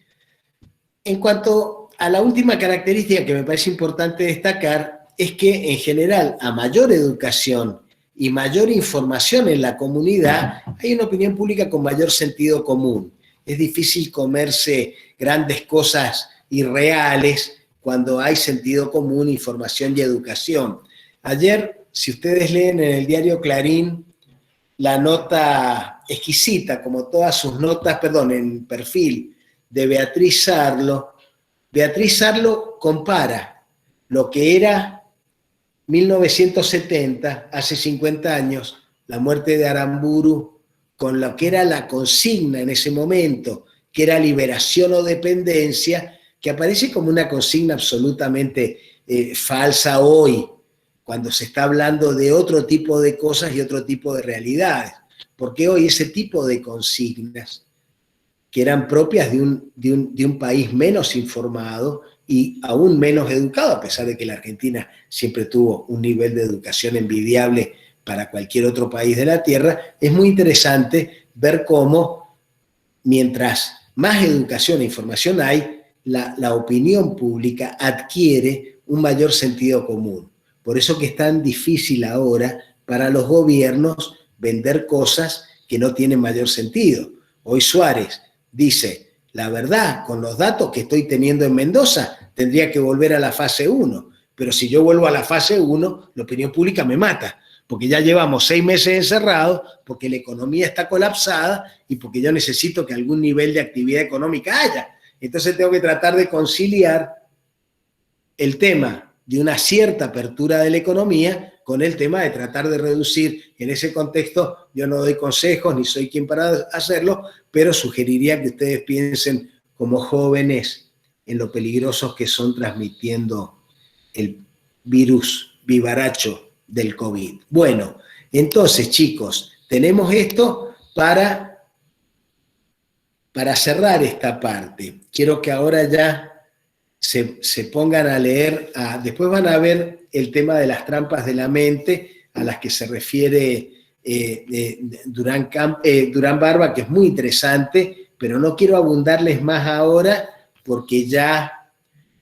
En cuanto a la última característica que me parece importante destacar, es que en general, a mayor educación y mayor información en la comunidad, hay una opinión pública con mayor sentido común. Es difícil comerse grandes cosas irreales cuando hay sentido común, información y educación. Ayer, si ustedes leen en el diario Clarín la nota exquisita, como todas sus notas, en perfil de Beatriz Sarlo compara lo que era 1970, hace 50 años, la muerte de Aramburu, con lo que era la consigna en ese momento, que era liberación o dependencia, que aparece como una consigna absolutamente falsa hoy, cuando se está hablando de otro tipo de cosas y otro tipo de realidades. Porque hoy ese tipo de consignas, que eran propias de un país menos informado y aún menos educado, a pesar de que la Argentina siempre tuvo un nivel de educación envidiable para cualquier otro país de la Tierra, es muy interesante ver cómo, mientras más educación e información hay, la opinión pública adquiere un mayor sentido común. Por eso que es tan difícil ahora para los gobiernos vender cosas que no tienen mayor sentido. Hoy Suárez dice, la verdad, con los datos que estoy teniendo en Mendoza, tendría que volver a la fase 1, pero si yo vuelvo a la fase 1, la opinión pública me mata, porque ya llevamos 6 meses encerrados, porque la economía está colapsada y porque yo necesito que algún nivel de actividad económica haya. Entonces tengo que tratar de conciliar el tema de una cierta apertura de la economía con el tema de tratar de reducir. En ese contexto yo no doy consejos ni soy quien para hacerlo, pero sugeriría que ustedes piensen como jóvenes en lo peligrosos que son transmitiendo el virus vivaracho del COVID. Bueno, entonces chicos, tenemos esto para cerrar esta parte. Quiero que ahora ya se pongan a leer, después van a ver el tema de las trampas de la mente a las que se refiere Durán Barba, que es muy interesante, pero no quiero abundarles más ahora porque ya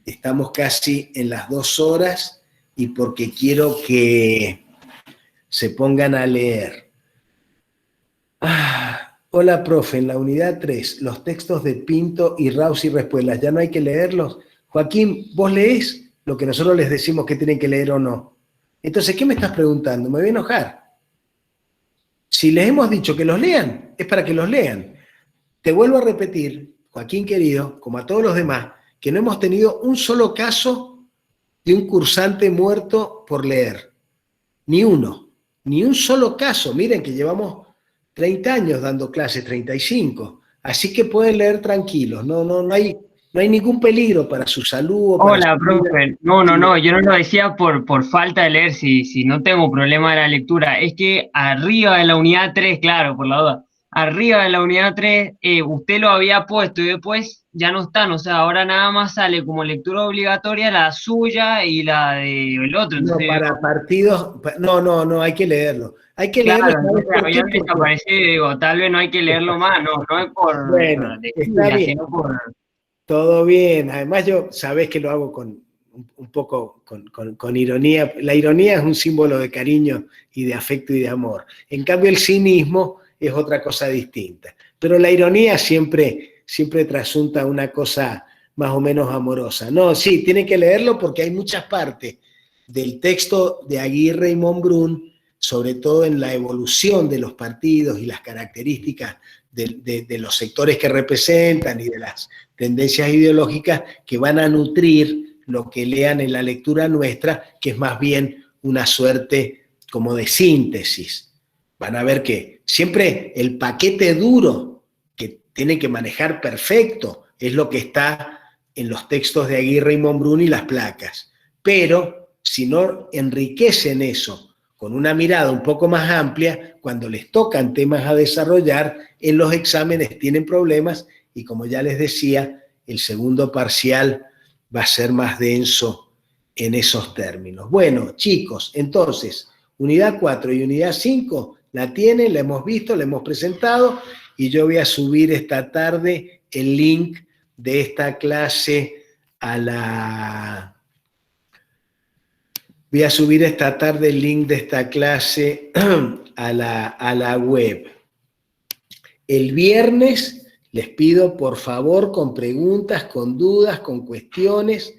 estamos casi en las 2 horas y porque quiero que se pongan a leer. Hola, profe, en la unidad 3, los textos de Pinto y Rausi Respuelas, ¿ya no hay que leerlos? Joaquín, ¿vos leés lo que nosotros les decimos que tienen que leer o no? Entonces, ¿qué me estás preguntando? Me voy a enojar. Si les hemos dicho que los lean, es para que los lean. Te vuelvo a repetir, Joaquín querido, como a todos los demás, que no hemos tenido un solo caso de un cursante muerto por leer. Ni uno. Ni un solo caso. Miren que llevamos 30 años dando clases, 35. Así que pueden leer tranquilos. No hay ningún peligro para su salud. Hola, profe. No, yo no lo decía por falta de leer, si no tengo problema de la lectura. Es que arriba de la unidad 3, claro, por la duda, arriba de la unidad 3, usted lo había puesto y después ya no están. O sea, ahora nada más sale como lectura obligatoria la suya y la del otro. Entonces, no, para partidos, no, hay que leerlo. Hay que leerlo. Claro, habían desaparecido y digo, tal vez no hay que leerlo más, no es por bueno, lectura, está bien. sino por... Todo bien, además yo sabés que lo hago un poco con ironía. La ironía es un símbolo de cariño y de afecto y de amor. En cambio el cinismo es otra cosa distinta. Pero la ironía siempre trasunta una cosa más o menos amorosa. No, sí, tienen que leerlo porque hay muchas partes del texto de Aguirre y Monbrun, sobre todo en la evolución de los partidos y las características de los sectores que representan y de las tendencias ideológicas que van a nutrir lo que lean en la lectura nuestra, que es más bien una suerte como de síntesis. Van a ver que siempre el paquete duro que tienen que manejar perfecto es lo que está en los textos de Aguirre y Monbrun y las placas. Pero si no enriquecen eso con una mirada un poco más amplia, cuando les tocan temas a desarrollar, en los exámenes tienen problemas y, como ya les decía, el segundo parcial va a ser más denso en esos términos. Bueno, chicos, entonces, unidad 4 y unidad 5 la tienen, la hemos visto, la hemos presentado, y yo voy a subir esta tarde el link de esta clase a la... Voy a subir esta tarde el link de esta clase a la web. El viernes les pido, por favor, con preguntas, con dudas, con cuestiones,